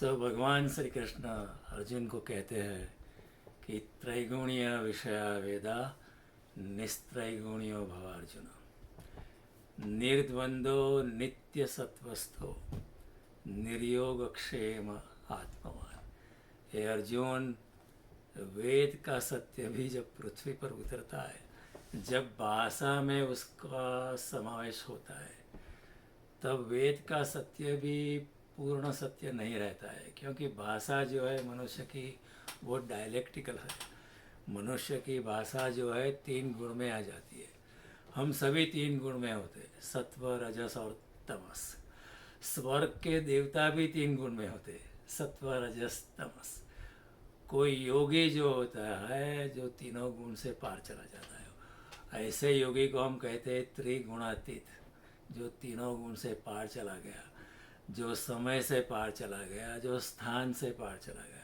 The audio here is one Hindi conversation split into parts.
भगवान श्री कृष्ण अर्जुन को कहते हैं कि त्रैगुणीय विषया वेदा निस्त्रैगुणियो भव अर्जुन, निर्द्वंदो नित्य सत्वस्थो निर्योग क्षेम आत्मवान। हे अर्जुन, वेद का सत्य भी जब पृथ्वी पर उतरता है, जब भाषा में उसका समावेश होता है, तब वेद का सत्य भी पूर्ण सत्य नहीं रहता है, क्योंकि भाषा जो है मनुष्य की वो डायलेक्टिकल है। मनुष्य की भाषा जो है 3 गुण में आ जाती है। हम सभी 3 गुण में होते हैं, सत्व, रजस और तमस। स्वर्ग के देवता भी 3 गुण में होते हैं, सत्व, रजस, तमस। कोई योगी जो होता है जो तीनों गुण से पार चला जाता है, ऐसे योगी को हम कहते हैं त्रिगुणातीत, जो तीनों गुण से पार चला गया, जो समय से पार चला गया, जो स्थान से पार चला गया।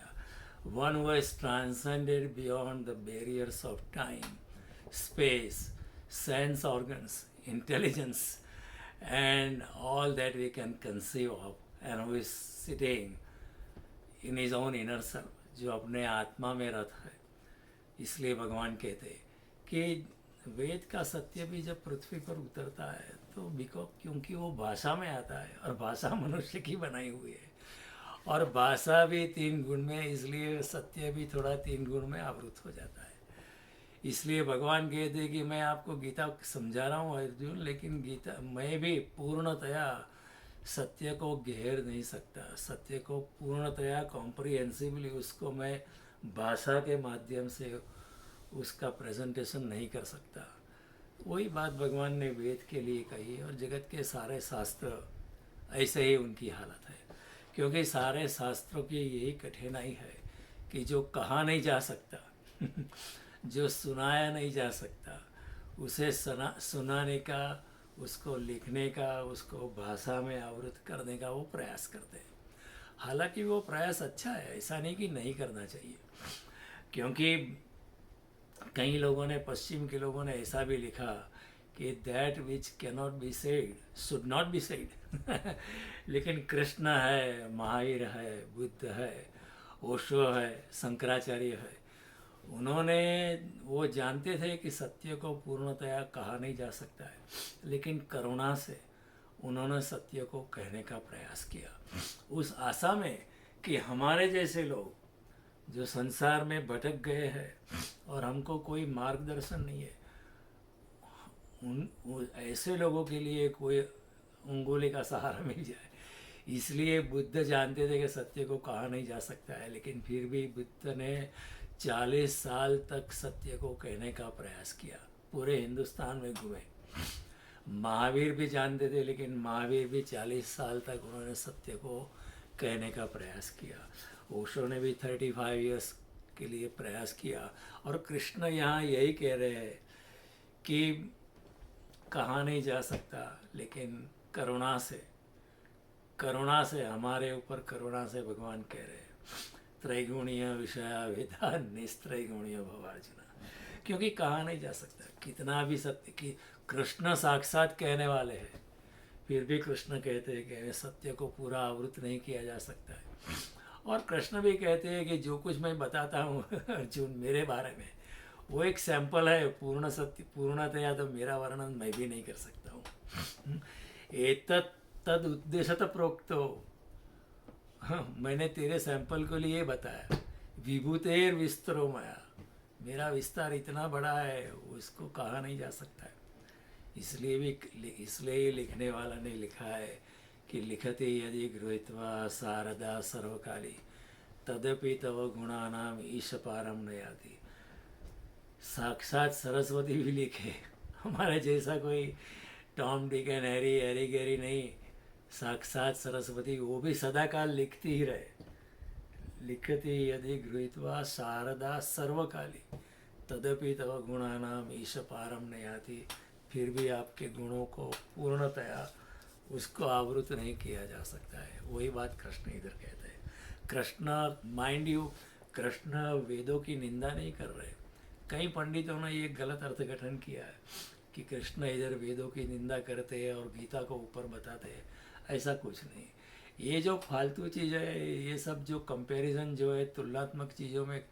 One who has transcended beyond the barriers of time, space, sense organs, intelligence, and all that we can conceive of, and who is sitting in his own inner self, जो अपने आत्मा में रत है। इसलिए भगवान कहते हैं कि वेद का सत्य भी जब पृथ्वी पर उतरता है तो क्योंकि वो भाषा में आता है, और भाषा मनुष्य की बनाई हुई है, और भाषा भी 3 गुण में, इसलिए सत्य भी थोड़ा 3 गुण में आवृत हो जाता है। इसलिए भगवान कहते हैं कि मैं आपको गीता समझा रहा हूँ अर्जुन, लेकिन गीता मैं भी पूर्णतया सत्य को घेर नहीं सकता। सत्य को पूर्णतया कॉम्प्रिहेंसिवली उसको मैं भाषा के माध्यम से उसका प्रेजेंटेशन नहीं कर सकता। वही बात भगवान ने वेद के लिए कही, और जगत के सारे शास्त्र ऐसे ही उनकी हालत है, क्योंकि सारे शास्त्रों की यही कठिनाई है कि जो कहा नहीं जा सकता जो सुनाया नहीं जा सकता, उसे सुनाने का, उसको लिखने का, उसको भाषा में आवृत करने का वो प्रयास करते हैं। हालांकि वो प्रयास अच्छा है, ऐसा नहीं कि नहीं करना चाहिए, क्योंकि कई लोगों ने, पश्चिम के लोगों ने ऐसा भी लिखा कि that which cannot be said should not be said लेकिन कृष्ण है, महावीर है, बुद्ध है, ओशो है, शंकराचार्य है, उन्होंने वो जानते थे कि सत्य को पूर्णतया कहा नहीं जा सकता है, लेकिन करुणा से उन्होंने सत्य को कहने का प्रयास किया, उस आशा में कि हमारे जैसे लोग जो संसार में भटक गए हैं और हमको कोई मार्गदर्शन नहीं है, ऐसे लोगों के लिए कोई उंगली का सहारा मिल जाए। इसलिए बुद्ध जानते थे कि सत्य को कहा नहीं जा सकता है, लेकिन फिर भी बुद्ध ने 40 साल तक सत्य को कहने का प्रयास किया, पूरे हिंदुस्तान में घूमे। महावीर भी जानते थे, लेकिन महावीर भी 40 साल तक उन्होंने सत्य को कहने का प्रयास किया। ओशो ने भी 35 इयर्स के लिए प्रयास किया, और कृष्ण यहाँ यही कह रहे हैं कि कहा नहीं जा सकता, लेकिन करुणा से हमारे ऊपर करुणा से भगवान कह रहे हैं त्रैगुणीय विषया वेदा निस्त्रैगुणियो भव अर्जुन, क्योंकि कहा नहीं जा सकता। कितना भी सत्य कि कृष्ण साक्षात कहने वाले हैं, फिर भी कृष्ण कहते हैं कि सत्य को पूरा आवृत नहीं किया जा सकता है। और कृष्ण भी कहते हैं कि जो कुछ मैं बताता हूँ अर्जुन मेरे बारे में, वो एक सैंपल है, पूर्ण सत्य पूर्णतया तो मेरा वर्णन मैं भी नहीं कर सकता हूँ। एतत् तद उद्देश्यत प्रोक्तो, मैंने तेरे सैंपल के लिए बताया। विभूतेर विस्तरो माया, मेरा विस्तार इतना बड़ा है, उसको कहा नहीं जा सकता है। इसलिए लिखने वाला ने लिखा है कि लिखते यदि गृहीत्वा शारदा सर्वकाली तदपि तव गुणानाम ईश पारम न याति। साक्षात सरस्वती भी लिखे, हमारे जैसा कोई Tom Dick and Harry Gary नहीं, साक्षात सरस्वती वो भी सदाकाल लिखती ही रहे। लिखती यदि गृहीत्वा शारदा सर्वकाली तदपि तव गुणानाम ईश पारम न याति, फिर भी आपके गुणों को पूर्णतया उसको आवृत नहीं किया जा सकता है। वही बात कृष्ण इधर कहते हैं। कृष्ण, माइंड यू, कृष्ण वेदों की निंदा नहीं कर रहे। कई पंडितों ने ये गलत अर्थघटन किया है कि कृष्ण इधर वेदों की निंदा करते हैं और गीता को ऊपर बताते हैं। ऐसा कुछ नहीं। ये जो फालतू चीज़ है, ये सब जो कंपैरिजन जो है तुलनात्मक चीज़ों में,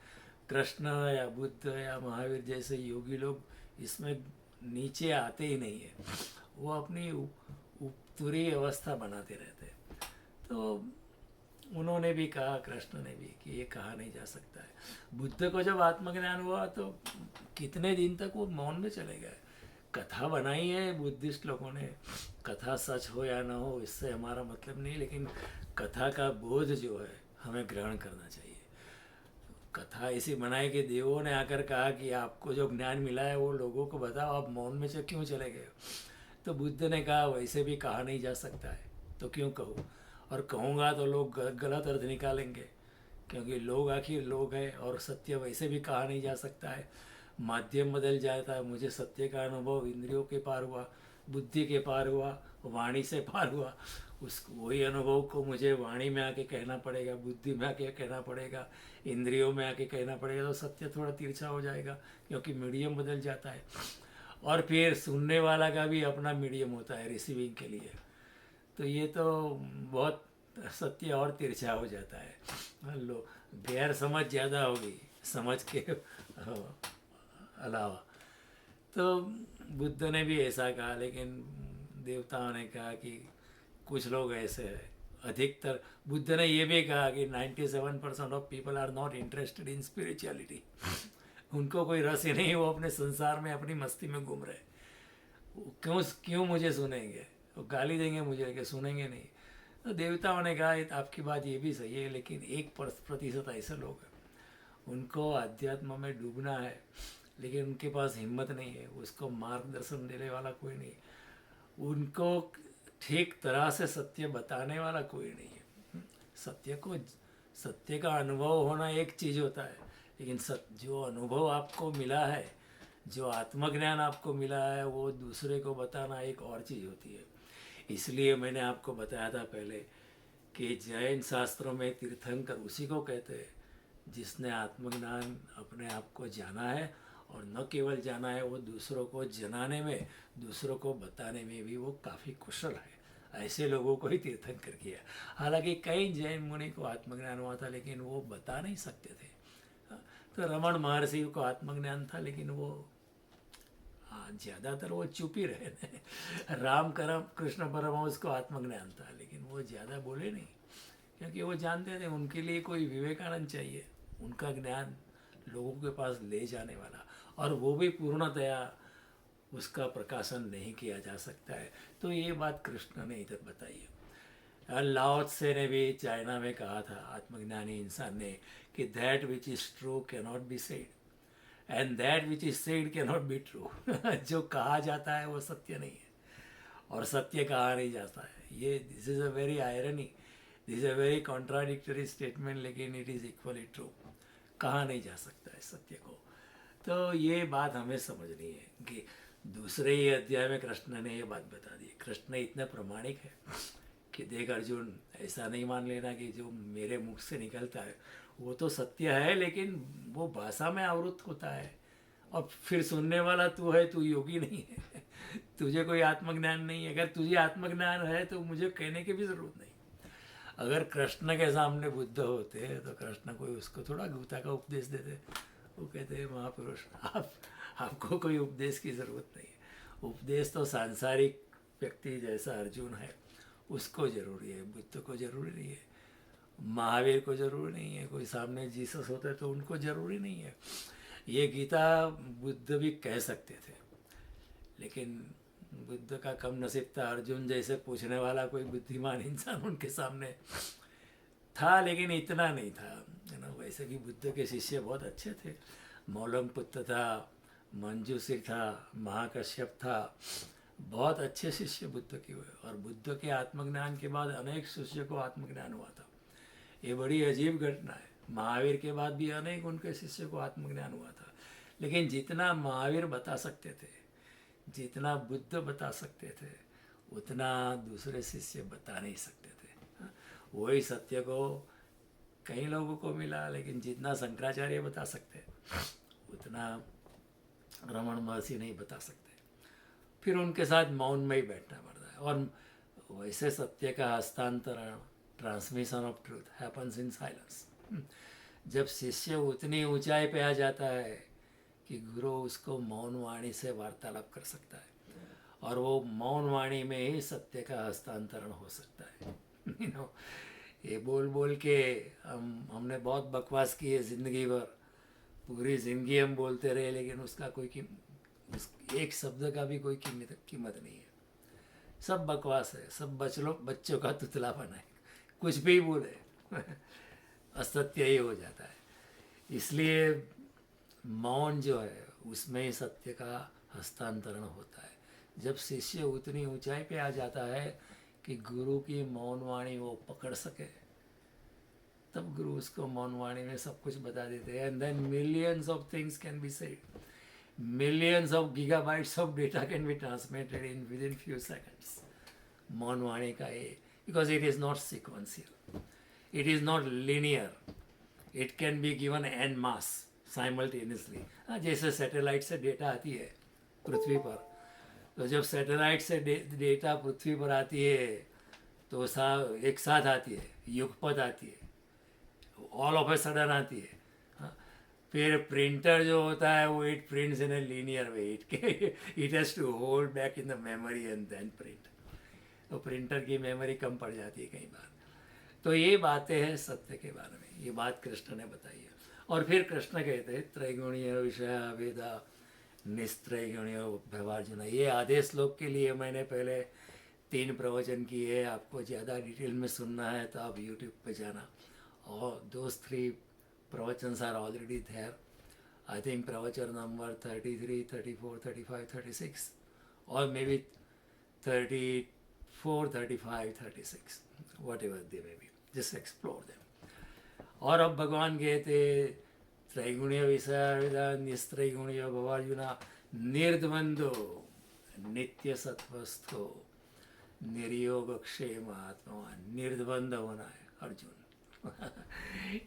कृष्ण या बुद्ध या महावीर जैसे योगी लोग इसमें नीचे आते ही नहीं है। वो अपनी उत्तरी अवस्था बनाते रहते हैं। तो उन्होंने भी कहा, कृष्ण ने भी, कि ये कहा नहीं जा सकता है। बुद्ध को जब आत्मज्ञान हुआ तो कितने दिन तक वो मौन में चले गए। कथा बनाई है बुद्धिस्ट लोगों ने, कथा सच हो या ना हो इससे हमारा मतलब नहीं, लेकिन कथा का बोध जो है हमें ग्रहण करना चाहिए। कथा ऐसी बनाई कि देवों ने आकर कहा कि आपको जो ज्ञान मिला है वो लोगों को बताओ, आप मौन में से क्यों चले गए। तो बुद्ध ने कहा वैसे भी कहा नहीं जा सकता है तो क्यों कहूँ, और कहूँगा तो लोग गलत अर्थ निकालेंगे, क्योंकि लोग आखिर लोग हैं, और सत्य वैसे भी कहा नहीं जा सकता है। माध्यम बदल जाता है। मुझे सत्य का अनुभव इंद्रियों के पार हुआ, बुद्धि के पार हुआ, वाणी से पार हुआ। उस वही अनुभव को मुझे वाणी में आके कहना पड़ेगा, बुद्धि में आके कहना पड़ेगा, इंद्रियों में आके कहना पड़ेगा, तो सत्य थोड़ा तिरछा हो जाएगा, क्योंकि मीडियम बदल जाता है। और फिर सुनने वाला का भी अपना मीडियम होता है रिसीविंग के लिए। तो ये तो बहुत सत्य और तिरछा हो जाता है। लो, गैर समझ ज़्यादा होगी समझ के अलावा। तो बुद्ध ने भी ऐसा कहा, लेकिन देवताओं ने कहा कि कुछ लोग ऐसे हैं। अधिकतर बुद्ध ने ये भी कहा कि 97% of people are not interested in spirituality. उनको कोई रस ही नहीं, वो अपने संसार में अपनी मस्ती में घूम रहे। क्यों क्यों मुझे सुनेंगे, वो गाली देंगे मुझे कि सुनेंगे नहीं। तो देवताओं ने कहा आपकी बात ये भी सही है, लेकिन 1% ऐसे लोग हैं उनको अध्यात्म में डूबना है, लेकिन उनके पास हिम्मत नहीं है, उसको मार्गदर्शन देने वाला कोई नहीं, उनको ठीक तरह से सत्य बताने वाला कोई नहीं है। सत्य का अनुभव होना एक चीज़ होता है, लेकिन जो अनुभव आपको मिला है, जो आत्मज्ञान आपको मिला है, वो दूसरे को बताना एक और चीज़ होती है। इसलिए मैंने आपको बताया था पहले कि जैन शास्त्रों में तीर्थंकर उसी को कहते हैं जिसने आत्मज्ञान अपने आप को जाना है, और न केवल जाना है, वो दूसरों को जनाने में, दूसरों को बताने में भी वो काफ़ी कुशल है। ऐसे लोगों को ही तीर्थंकर किया। हालांकि कई जैन मुनि को आत्मज्ञान हुआ था, लेकिन वो बता नहीं सकते थे। तो रमण महर्षि को आत्मज्ञान था, लेकिन वो ज़्यादातर वो चुप ही रहे। राम करम कृष्ण परमहंस को आत्मज्ञान था, लेकिन वो ज़्यादा बोले नहीं, क्योंकि वो जानते थे उनके लिए कोई विवेकानंद चाहिए, उनका ज्ञान लोगों के पास ले जाने वाला, और वो भी पूर्णतया उसका प्रकाशन नहीं किया जा सकता है। तो ये बात कृष्ण ने इधर बताई है। लाओ त्से ने भी चाइना में कहा था, आत्मज्ञानी इंसान ने, कि that which is true can not be said and that which is said can not be true. जो कहा जाता है वो सत्य नहीं है, और सत्य कहा नहीं जाता है। ये this is a very irony, this is a very contradictory statement, लेकिन इट इज़ इक्वली ट्रू। कहा नहीं जा सकता है सत्य को। तो ये बात हमें समझनी है कि दूसरे ही अध्याय में कृष्ण ने ये बात बता दी। कृष्ण इतने प्रमाणिक है कि देख अर्जुन, ऐसा नहीं मान लेना कि जो मेरे मुख से निकलता है वो तो सत्य है, लेकिन वो भाषा में आवृत होता है, और फिर सुनने वाला तू है, तू योगी नहीं है। तुझे कोई आत्मज्ञान नहीं है। अगर तुझे आत्मज्ञान है तो मुझे कहने की भी ज़रूरत नहीं। अगर कृष्ण के सामने बुद्ध होते तो कृष्ण कोई उसको थोड़ा गीता का उपदेश देते। वो कहते हैं महापुरुष, आपको कोई उपदेश की ज़रूरत नहीं है। उपदेश तो सांसारिक व्यक्ति जैसा अर्जुन है उसको ज़रूरी है, बुद्ध को ज़रूरी नहीं है, महावीर को ज़रूरी नहीं है, कोई सामने जीसस होता है तो उनको ज़रूरी नहीं है। ये गीता बुद्ध भी कह सकते थे, लेकिन बुद्ध का कम नसीब था, अर्जुन जैसे पूछने वाला कोई बुद्धिमान इंसान उनके सामने था, लेकिन इतना नहीं था, है ना। वैसे भी बुद्ध के शिष्य बहुत अच्छे थे। मौलम पुत्र था, मंजूश्री था, महाकश्यप था, बहुत अच्छे शिष्य बुद्ध के हुए। और बुद्ध के आत्मज्ञान के बाद अनेक शिष्य को आत्मज्ञान हुआ था। ये बड़ी अजीब घटना है। महावीर के बाद भी अनेक उनके शिष्य को आत्मज्ञान हुआ था, लेकिन जितना महावीर बता सकते थे, जितना बुद्ध बता सकते थे, उतना दूसरे शिष्य बता नहीं सकते थे। वही सत्य को कई लोगों को मिला, लेकिन जितना शंकराचार्य बता सकते उतना रमण महर्षि नहीं बता सकते। फिर उनके साथ मौन में ही बैठना पड़ता है। और वैसे सत्य का हस्तांतरण transmission of truth happens in silence. जब शिष्य उतनी ऊंचाई पे आ जाता है कि गुरु उसको मौन वाणी से वार्तालाप कर सकता है, और वो मौन वाणी में ही सत्य का हस्तांतरण हो सकता है। ये बोल बोल के हमने बहुत बकवास की है ज़िंदगी भर, पूरी ज़िंदगी हम बोलते रहे, लेकिन उसका उस एक शब्द का भी कोई कीमत नहीं है। सब बकवास है, सब बच्चों का तुतलापन है, कुछ भी बोले असत्य ही हो जाता है। इसलिए मौन जो है उसमें ही सत्य का हस्तांतरण होता है। जब शिष्य उतनी ऊंचाई पे आ जाता है कि गुरु की मौन वाणी वो पकड़ सके, तब गुरु उसको मौन वाणी में सब कुछ बता देते हैं। And then millions of things can be said, millions of gigabytes of data can be transmitted in within few seconds. मौन वाणी का ये, because it is not sequential, it is not linear, it can be given en masse simultaneously. हाँ, जैसे सैटेलाइट से डेटा आती है पृथ्वी पर, तो जब सैटेलाइट से डेटा पृथ्वी पर आती है तो एक साथ आती है, युगपत आती है, ऑल ऑफ ए सडन आती है। हाँ, फिर प्रिंटर जो होता है वो it prints in a linear way, it has to hold back in the memory and then print. तो प्रिंटर की मेमोरी कम पड़ जाती है कई बार। तो ये बातें हैं सत्य के बारे में, ये बात कृष्ण ने बताई है। और फिर कृष्ण कहते हैं त्रैगुणीय विषय वेदा निस्त्रैगुणीय व्यवहार्जुन। ये आधे श्लोक के लिए मैंने पहले 3 प्रवचन किए। आपको ज़्यादा डिटेल में सुनना है तो आप यूट्यूब पे जाना, और those 3 प्रवचन are already there. I think प्रवचन नंबर 33, 34, 35, 36 और maybe 34, 35, 36, whatever they may be, just explore them. और अब भगवान कहते त्रैगुणीय विषय निस्त्रैगुणीय भवार्जुना निर्द्वंदो नित्य सत्वस्थो निर्योग क्षेम आत्मा। निर्द्वंद होना है अर्जुन।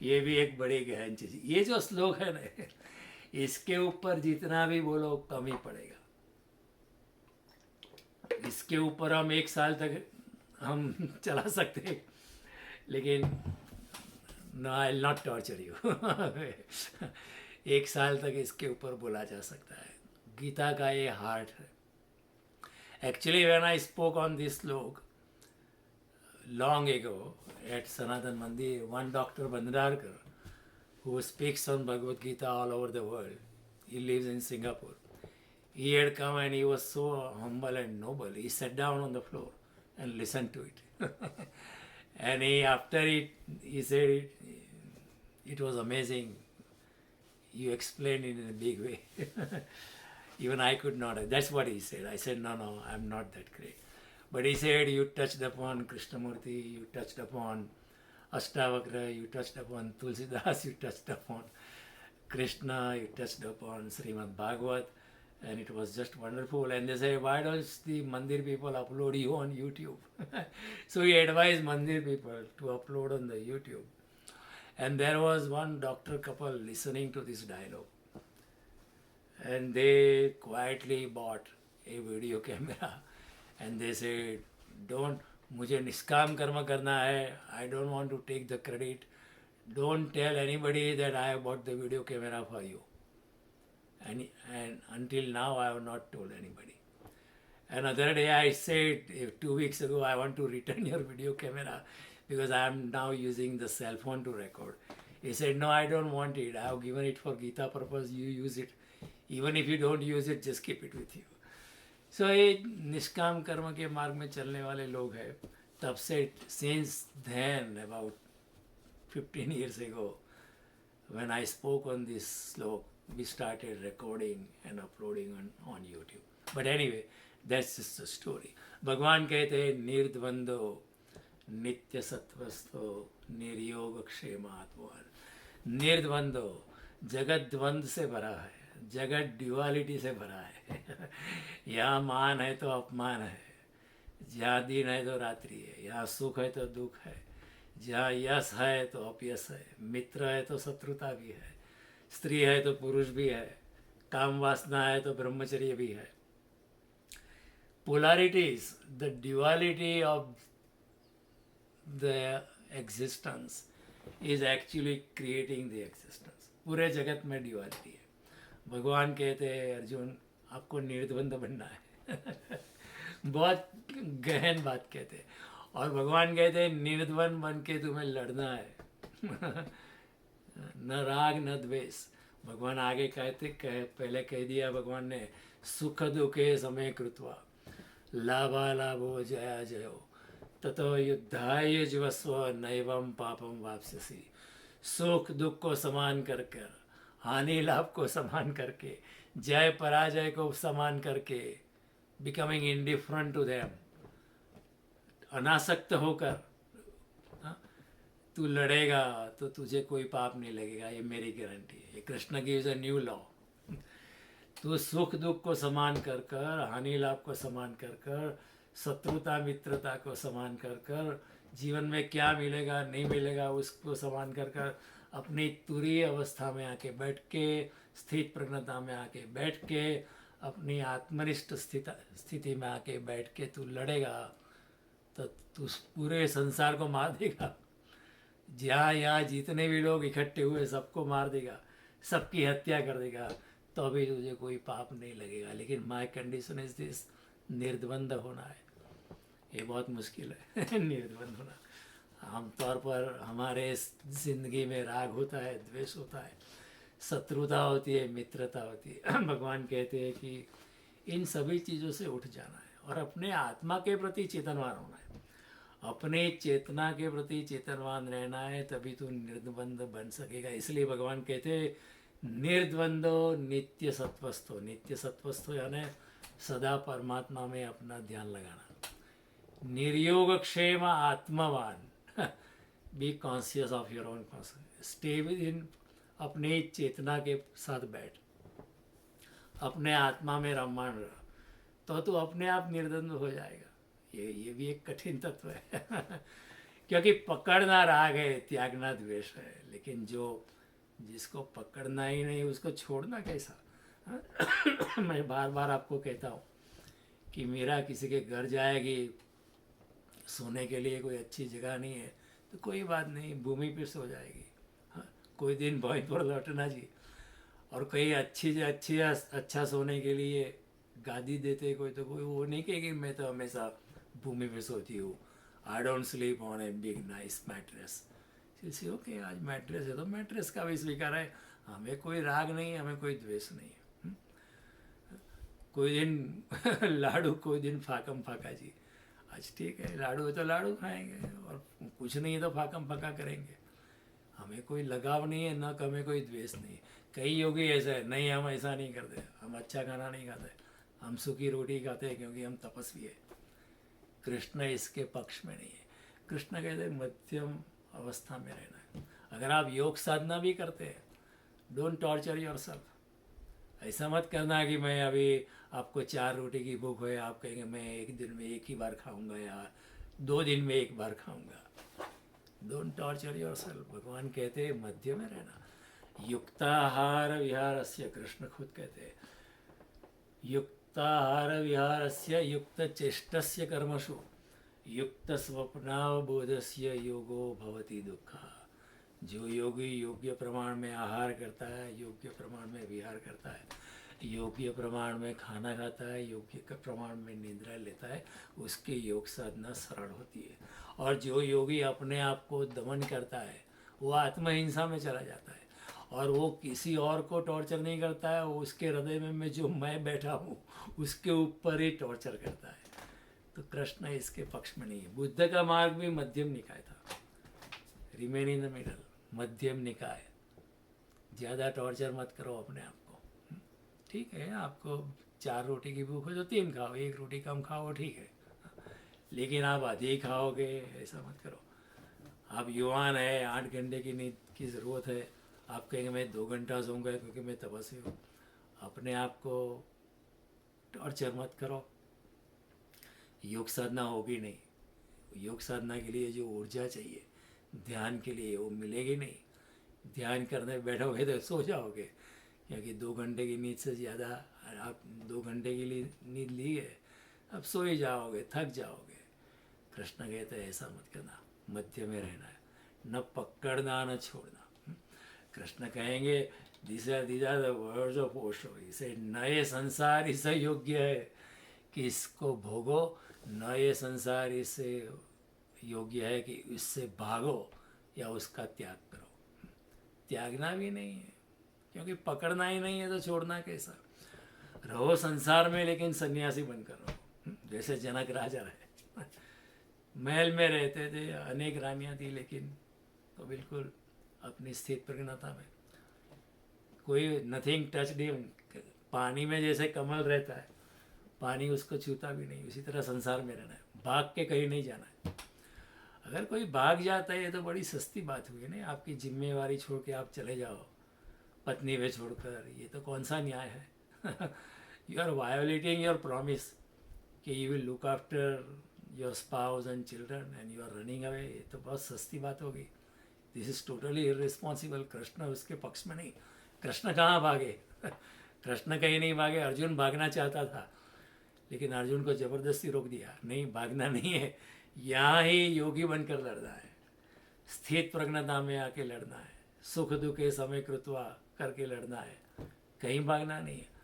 ये भी एक बड़ी गहन चीज। ये जो श्लोक है ना, इसके ऊपर जितना भी बोलो कम ही पड़ेगा। इसके ऊपर हम 1 साल तक हम चला सकते हैं, लेकिन no, I will not torture you. 1 साल तक इसके ऊपर बोला जा सकता है। गीता का ये हार्ट है। Actually when I spoke on this श्लोक long ago at Sanatan Mandir, one Dr. Bandharkar, who speaks on Bhagavad Gita all over the world, he lives in Singapore. He had come and he was so humble and noble. He sat down on the floor and listened to it. And after it, he said, it was amazing. You explained it in a big way. Even I could not. That's what he said. I said, no, I'm not that great. But he said, you touched upon Krishnamurti, you touched upon Ashtavakra, you touched upon Tulsidas, you touched upon Krishna, you touched upon Srimad Bhagavat, and it was just wonderful. And they say, why don't the Mandir people upload you on YouTube? So he advised Mandir people to upload on the YouTube. And there was one doctor couple listening to this dialogue. And they quietly bought a video camera. And they said, don't, मुझे निष्काम कर्म करना है, I don't want to take the credit. Don't tell anybody that I have bought the video camera for you. And until now I have not told anybody. Another day I said, 2 weeks ago, I want to return your video camera because I am now using the cell phone to record. He said, no, I don't want it. I have given it for Gita purpose. You use it. Even if you don't use it, just keep it with you. So ये निष्काम कर्म के मार्ग में चलने वाले लोग हैं। तब से since then, about 15 years ago, when I spoke on this slope, we started recording and uploading on YouTube. But anyway, that's just a story. भगवान कहते हैं निर्द्वंदो नित्य सत्वस्थो निर्योग क्षेमात्मवान। निर्द्वंदो, जगत द्वंद से भरा है, जगत ड्युअलिटी से भरा है। यहाँ मान है तो अपमान है, जहाँ दिन है तो रात्रि है, यहाँ सुख है तो दुख है, जहाँ यश है तो अपयश है, मित्र है तो शत्रुता भी है, स्त्री है तो पुरुष भी है, काम वासना है तो ब्रह्मचर्य भी है। Polarities, the duality of the existence is actually creating the existence. पूरे जगत में ड्युअलिटी है। भगवान कहते हैं अर्जुन आपको निर्द्वंद बनना है। बहुत गहन बात कहते हैं। और भगवान कहते हैं निर्द्वंद बन के तुम्हें लड़ना है। न राग न द्वेष। भगवान आगे पहले कह दिया भगवान ने, सुख दुखे समय कृत्वा लाभालाभो जया जयो ततो युद्धाय युज्वस्व नैवं पापम वाप्स्यसि। सुख दुख को समान कर कर, हानि लाभ को समान करके, जय पराजय को समान करके, बिकमिंग इंडिफरेंट टू देम, अनासक्त होकर तू लड़ेगा तो तुझे कोई पाप नहीं लगेगा। ये मेरी गारंटी है। ये कृष्ण की इज अ न्यू लॉ। तू सुख दुख को समान कर कर, हानि लाभ को समान कर कर, शत्रुता मित्रता को समान कर कर, जीवन में क्या मिलेगा नहीं मिलेगा उसको समान कर कर, अपनी तुरीय अवस्था में आके बैठ के, स्थित प्रज्ञता में आके बैठ के, अपनी आत्मनिष्ठ स्थिति में आके बैठ के तू लड़ेगा तो तू पूरे संसार को मार देगा। जहाँ यहाँ जितने भी लोग इकट्ठे हुए सबको मार देगा, सबकी हत्या कर देगा, तो अभी तुझे कोई पाप नहीं लगेगा। लेकिन माय कंडीशन इज दिस, निर्द्वंद होना है। ये बहुत मुश्किल है। निर्द्वंद होना। आमतौर पर हमारे जिंदगी में राग होता है, द्वेष होता है, शत्रुता होती है, मित्रता होती है। भगवान कहते हैं कि इन सभी चीज़ों से उठ जाना है और अपने आत्मा के प्रति चेतनवान होना है। अपने चेतना के प्रति चेतनवान रहना है, तभी तू निर्द्वंद बन सकेगा। इसलिए भगवान कहते हैं निर्द्वंदो नित्य सत्वस्थो। नित्य सत्वस्थो यानी सदा परमात्मा में अपना ध्यान लगाना। निर्योग क्षेम आत्मवान। Be conscious of your own conscious. Stay within, अपने चेतना के साथ बैठ, अपने आत्मा में रममाण रह, तो तू अपने आप निर्द्वंद हो जाएगा। ये भी एक कठिन तत्व है। क्योंकि पकड़ना राग है, त्यागना द्वेष है, लेकिन जिसको पकड़ना ही नहीं उसको छोड़ना कैसा। मैं बार बार आपको कहता हूँ कि मेरा किसी के घर जाएगी, सोने के लिए कोई अच्छी जगह नहीं है तो कोई बात नहीं, भूमि पर सो जाएगी। हाँ, कोई दिन भॉइं पर लौटना जी। और कहीं अच्छा सोने के लिए गादी देते कोई, तो कोई वो नहीं कहेगी मैं तो हमेशा भूमि पे सोती हूँ। I don't sleep on a big nice mattress. Okay, आज मैट्रेस है तो मैट्रेस का भी स्वीकार है। हमें कोई राग नहीं है, हमें कोई द्वेष नहीं है। कोई दिन लाडू, कोई दिन फाकम फाका जी। आज ठीक है, लाडू है तो लाडू खाएंगे, और कुछ नहीं है तो फाकम फाका करेंगे। हमें कोई लगाव नहीं है, ना हमें कोई द्वेष नहीं है। कई योगी ऐसा है, नहीं हम ऐसा नहीं करते, हम अच्छा खाना नहीं खाते, हम सूखी रोटी खाते हैं क्योंकि हम तपस्वी है। कृष्ण इसके पक्ष में नहीं है। कृष्ण कहते हैं मध्यम अवस्था में रहना है। अगर आप योग साधना भी करते हैं, डोंट टॉर्चर योरसेल्फ। ऐसा मत करना कि मैं अभी आपको 4 रोटी की भूख है, आप कहेंगे मैं एक दिन में एक ही बार खाऊंगा या 2 दिन में एक बार खाऊंगा। Don't torture yourself. भगवान कहते हैं मध्य में रहना। युक्ताहार विहारस्य, कृष्ण खुद कहते हैं युक्ताहार विहारस्य युक्त चेष्टस्य कर्मसु युक्त स्वप्नावबोधस्य योगो भवति दुःखः। जो योगी योग्य प्रमाण में आहार करता है, योग्य प्रमाण में विहार करता है, योग्य प्रमाण में खाना खाता है, योग्य प्रमाण में निद्रा लेता है, उसकी योग साधना सरल होती है। और जो योगी अपने आप को दमन करता है वो आत्महिंसा में चला जाता है, और वो किसी और को टॉर्चर नहीं करता है, वो उसके हृदय में जो मैं बैठा हूँ उसके ऊपर ही टॉर्चर करता है। तो कृष्ण इसके पक्ष में नहीं है। बुद्ध का मार्ग भी मध्यम निकाय था, रिमेन इन द मिडल, मध्यम निकाय। ज़्यादा टॉर्चर मत करो अपने आप को। ठीक है, आपको 4 रोटी की भूख है तो 3 खाओ, 1 रोटी कम खाओ, ठीक है, लेकिन आप अधिक खाओगे ऐसा मत करो। आप युवान है, 8 घंटे की नींद की ज़रूरत है, आप कहेंगे मैं 2 घंटा सोऊंगा क्योंकि मैं तपस्वी हूँ। अपने आप को टॉर्चर मत करो। योग साधना होगी नहीं। योग साधना के लिए जो ऊर्जा चाहिए ध्यान के लिए वो मिलेगी नहीं। ध्यान करने बैठोगे तो सो जाओगे, क्योंकि 2 घंटे की नींद से ज़्यादा आप 2 घंटे के लिए नींद ली है, अब सो ही जाओगे, थक जाओगे। कृष्ण कहते हैं ऐसा मत करना, मध्य में रहना है। न पकड़ना न छोड़ना। कृष्ण कहेंगे these are the words of Osho. He said, नए संसार इसे योग्य है कि इसको भोगो, नए संसार इसे योग्य है कि इससे भागो या उसका त्याग करो। त्यागना भी नहीं है, क्योंकि पकड़ना ही नहीं है तो छोड़ना कैसा। रहो संसार में लेकिन सन्यासी बनकर रहो, जैसे जनक राजा रहे। महल में रहते थे, अनेक रानियां थी, लेकिन तो बिल्कुल अपनी स्थित प्रज्ञता में, कोई नथिंग टच हिम। पानी में जैसे कमल रहता है, पानी उसको छूता भी नहीं, उसी तरह संसार में रहना है, भाग के कहीं नहीं जाना है। अगर कोई भाग जाता है ये तो बड़ी सस्ती बात हुई ना, आपकी जिम्मेवारी छोड़ के आप चले जाओ पत्नी पे छोड़कर, ये तो कौन सा न्याय है। You are violating your promise कि you will look after your spouse and children and you are running away. ये तो बहुत सस्ती बात होगी। This is totally irresponsible. Krishna उसके पक्ष में नहीं। कृष्ण कहाँ भागे? कृष्ण कहीं नहीं भागे। अर्जुन भागना चाहता था, लेकिन अर्जुन को जबरदस्ती रोक दिया, नहीं भागना नहीं है, यहाँ ही योगी बनकर लड़ना है, स्थित प्रज्ञता में आके लड़ना है, सुख दुखे समय कृत्वा करके लड़ना है, कहीं भागना नहीं है।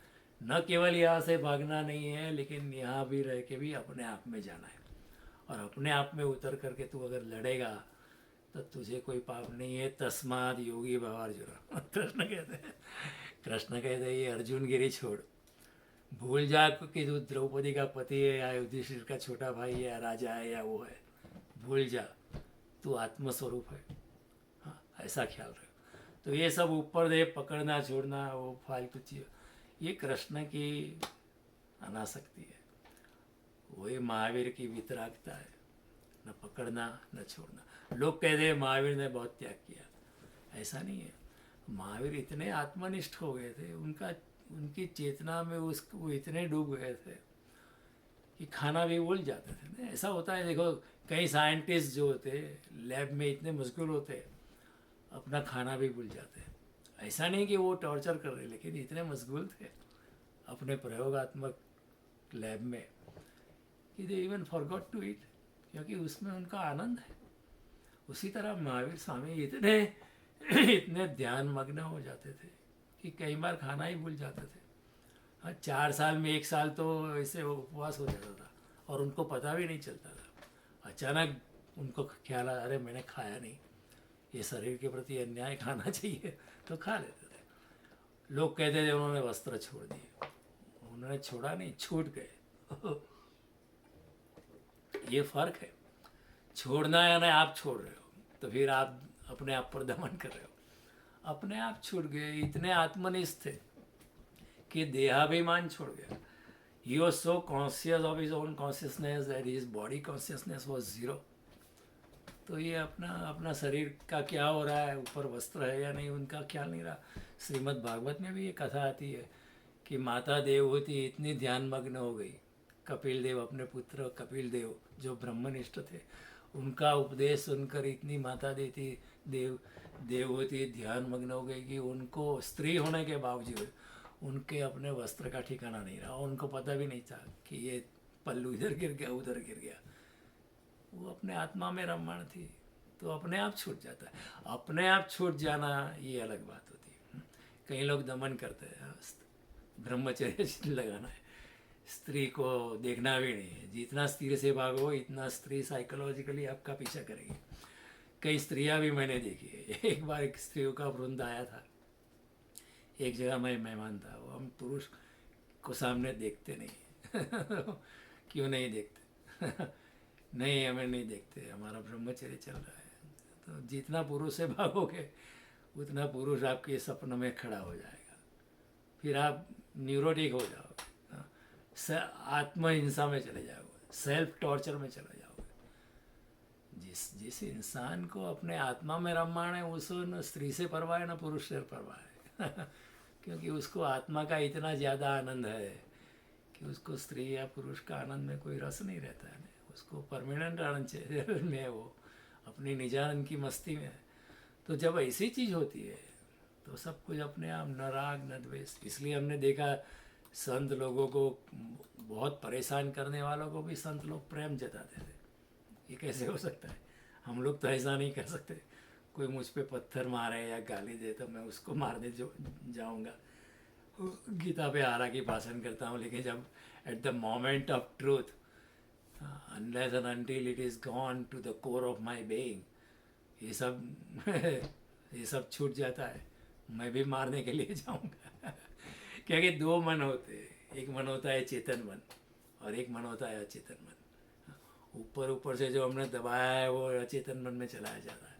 न केवल यहाँ से भागना नहीं है, लेकिन यहाँ भी रह के भी अपने आप में जाना है। और अपने आप में उतर करके तू अगर लड़ेगा तो तुझे कोई पाप नहीं है। तस्माद योगी भव अर्जुन। कृष्ण कहते हैं ये अर्जुन गिरी छोड़, भूल जा कि तू द्रौपदी का पति है या युधिष्ठिर का छोटा भाई है या राजा है या वो है, भूल जा, तू आत्मस्वरूप है। हाँ, ऐसा ख्याल रख। तो ये सब ऊपर दे पकड़ना छोड़ना वो फालतू चीज, ये कृष्ण की अनासक्ति है, वही महावीर की वितरागता है, न पकड़ना न छोड़ना। लोग कहते हैं महावीर ने बहुत त्याग किया, ऐसा नहीं है। महावीर इतने आत्मनिष्ठ हो गए थे, उनकी चेतना में वो इतने डूब गए थे कि खाना भी भूल जाते थे ना। ऐसा होता है, देखो कई साइंटिस्ट जो होते लैब में इतने मशगूल होते अपना खाना भी भूल जाते। ऐसा नहीं कि वो टॉर्चर कर रहे, लेकिन इतने मशगूल थे अपने प्रयोगात्मक लैब में कि they even forgot to eat, क्योंकि उसमें उनका आनंद है। उसी तरह महावीर स्वामी इतने ध्यान मग्न हो जाते थे कि कई बार खाना ही भूल जाते थे। हाँ, 4 साल में 1 साल तो ऐसे उपवास हो जाता था और उनको पता भी नहीं चलता था। अचानक उनको ख्याल आया, अरे मैंने खाया नहीं, ये शरीर के प्रति अन्याय, खाना चाहिए, तो खा लेते थे। लोग कहते थे उन्होंने वस्त्र छोड़ दिए, उन्होंने छोड़ा नहीं, छूट गए। ये फर्क है। छोड़ना या ना आप छोड़ रहे हो तो फिर आप अपने आप पर दमन कर रहे हो। अपने आप छूट गए, इतने आत्मनिष्ठ थे कि देहाभिमान छोड़ गया। He was so conscious of his own consciousness that his body consciousness was zero। तो ये अपना शरीर का क्या हो रहा है, ऊपर वस्त्र है या नहीं, उनका ख्याल नहीं रहा। श्रीमद् भागवत में भी ये कथा आती है कि माता देवहूति इतनी ध्यान मग्न हो गई, कपिल देव, अपने पुत्र कपिल देव जो ब्रह्मनिष्ठ थे, उनका उपदेश सुनकर इतनी माता देवहूति ध्यान मग्न हो गई कि उनको स्त्री होने के बावजूद उनके अपने वस्त्र का ठिकाना नहीं रहा। उनको पता भी नहीं था कि ये पल्लू इधर गिर गया उधर गिर गया। वो अपने आत्मा में रमण थी, तो अपने आप छूट जाता है। अपने आप छूट जाना ये अलग बात होती है। कई लोग दमन करते हैं, ब्रह्मचर्य लगाना है, स्त्री को देखना भी नहीं है। जितना स्त्री से भागो इतना स्त्री साइकोलॉजिकली आपका पीछा करेगी। कई स्त्रियां भी मैंने देखी है। एक बार एक स्त्रियों का वृंद आया था, एक जगह मैं मेहमान था। वो हम पुरुष को सामने देखते नहीं। क्यों नहीं देखते? नहीं, हमें नहीं देखते, हमारा ब्रह्मचर्य चल रहा है। तो जितना पुरुष से भागोगे उतना पुरुष आपके सपनों में खड़ा हो जाएगा, फिर आप न्यूरोटिक हो जाओगे, आत्महिंसा में चले जाओगे, सेल्फ टॉर्चर में चले जाओगे। जिस इंसान को अपने आत्मा में रमण है उसको न स्त्री से परवाह है न पुरुष से परवाह है। क्योंकि उसको आत्मा का इतना ज़्यादा आनंद है कि उसको स्त्री या पुरुष का आनंद में कोई रस नहीं रहता है। उसको परमानेंट आनंद चाहिए में, वो अपनी निजानंद की मस्ती में है। तो जब ऐसी चीज़ होती है तो सब कुछ अपने आप, न राग न द्वेष। इसलिए हमने देखा संत लोगों को, बहुत परेशान करने वालों को भी संत लोग प्रेम जताते थे। ये कैसे हो सकता है? हम लोग तो ऐसा नहीं कर सकते। कोई मुझ पे पत्थर मारे या गाली दे तो मैं उसको मारने जाऊंगा। गीता पे हालांकि भाषण करता हूँ, लेकिन जब at the moment of truth, unless and until it is gone to the core of my being, ये सब ये सब छूट जाता है, मैं भी मारने के लिए जाऊंगा। क्योंकि दो मन होते हैं, एक मन होता है चेतन मन और एक मन होता है अचेतन मन। ऊपर ऊपर से जो हमने दबाया है वो अचेतन मन में चलाया जाता है।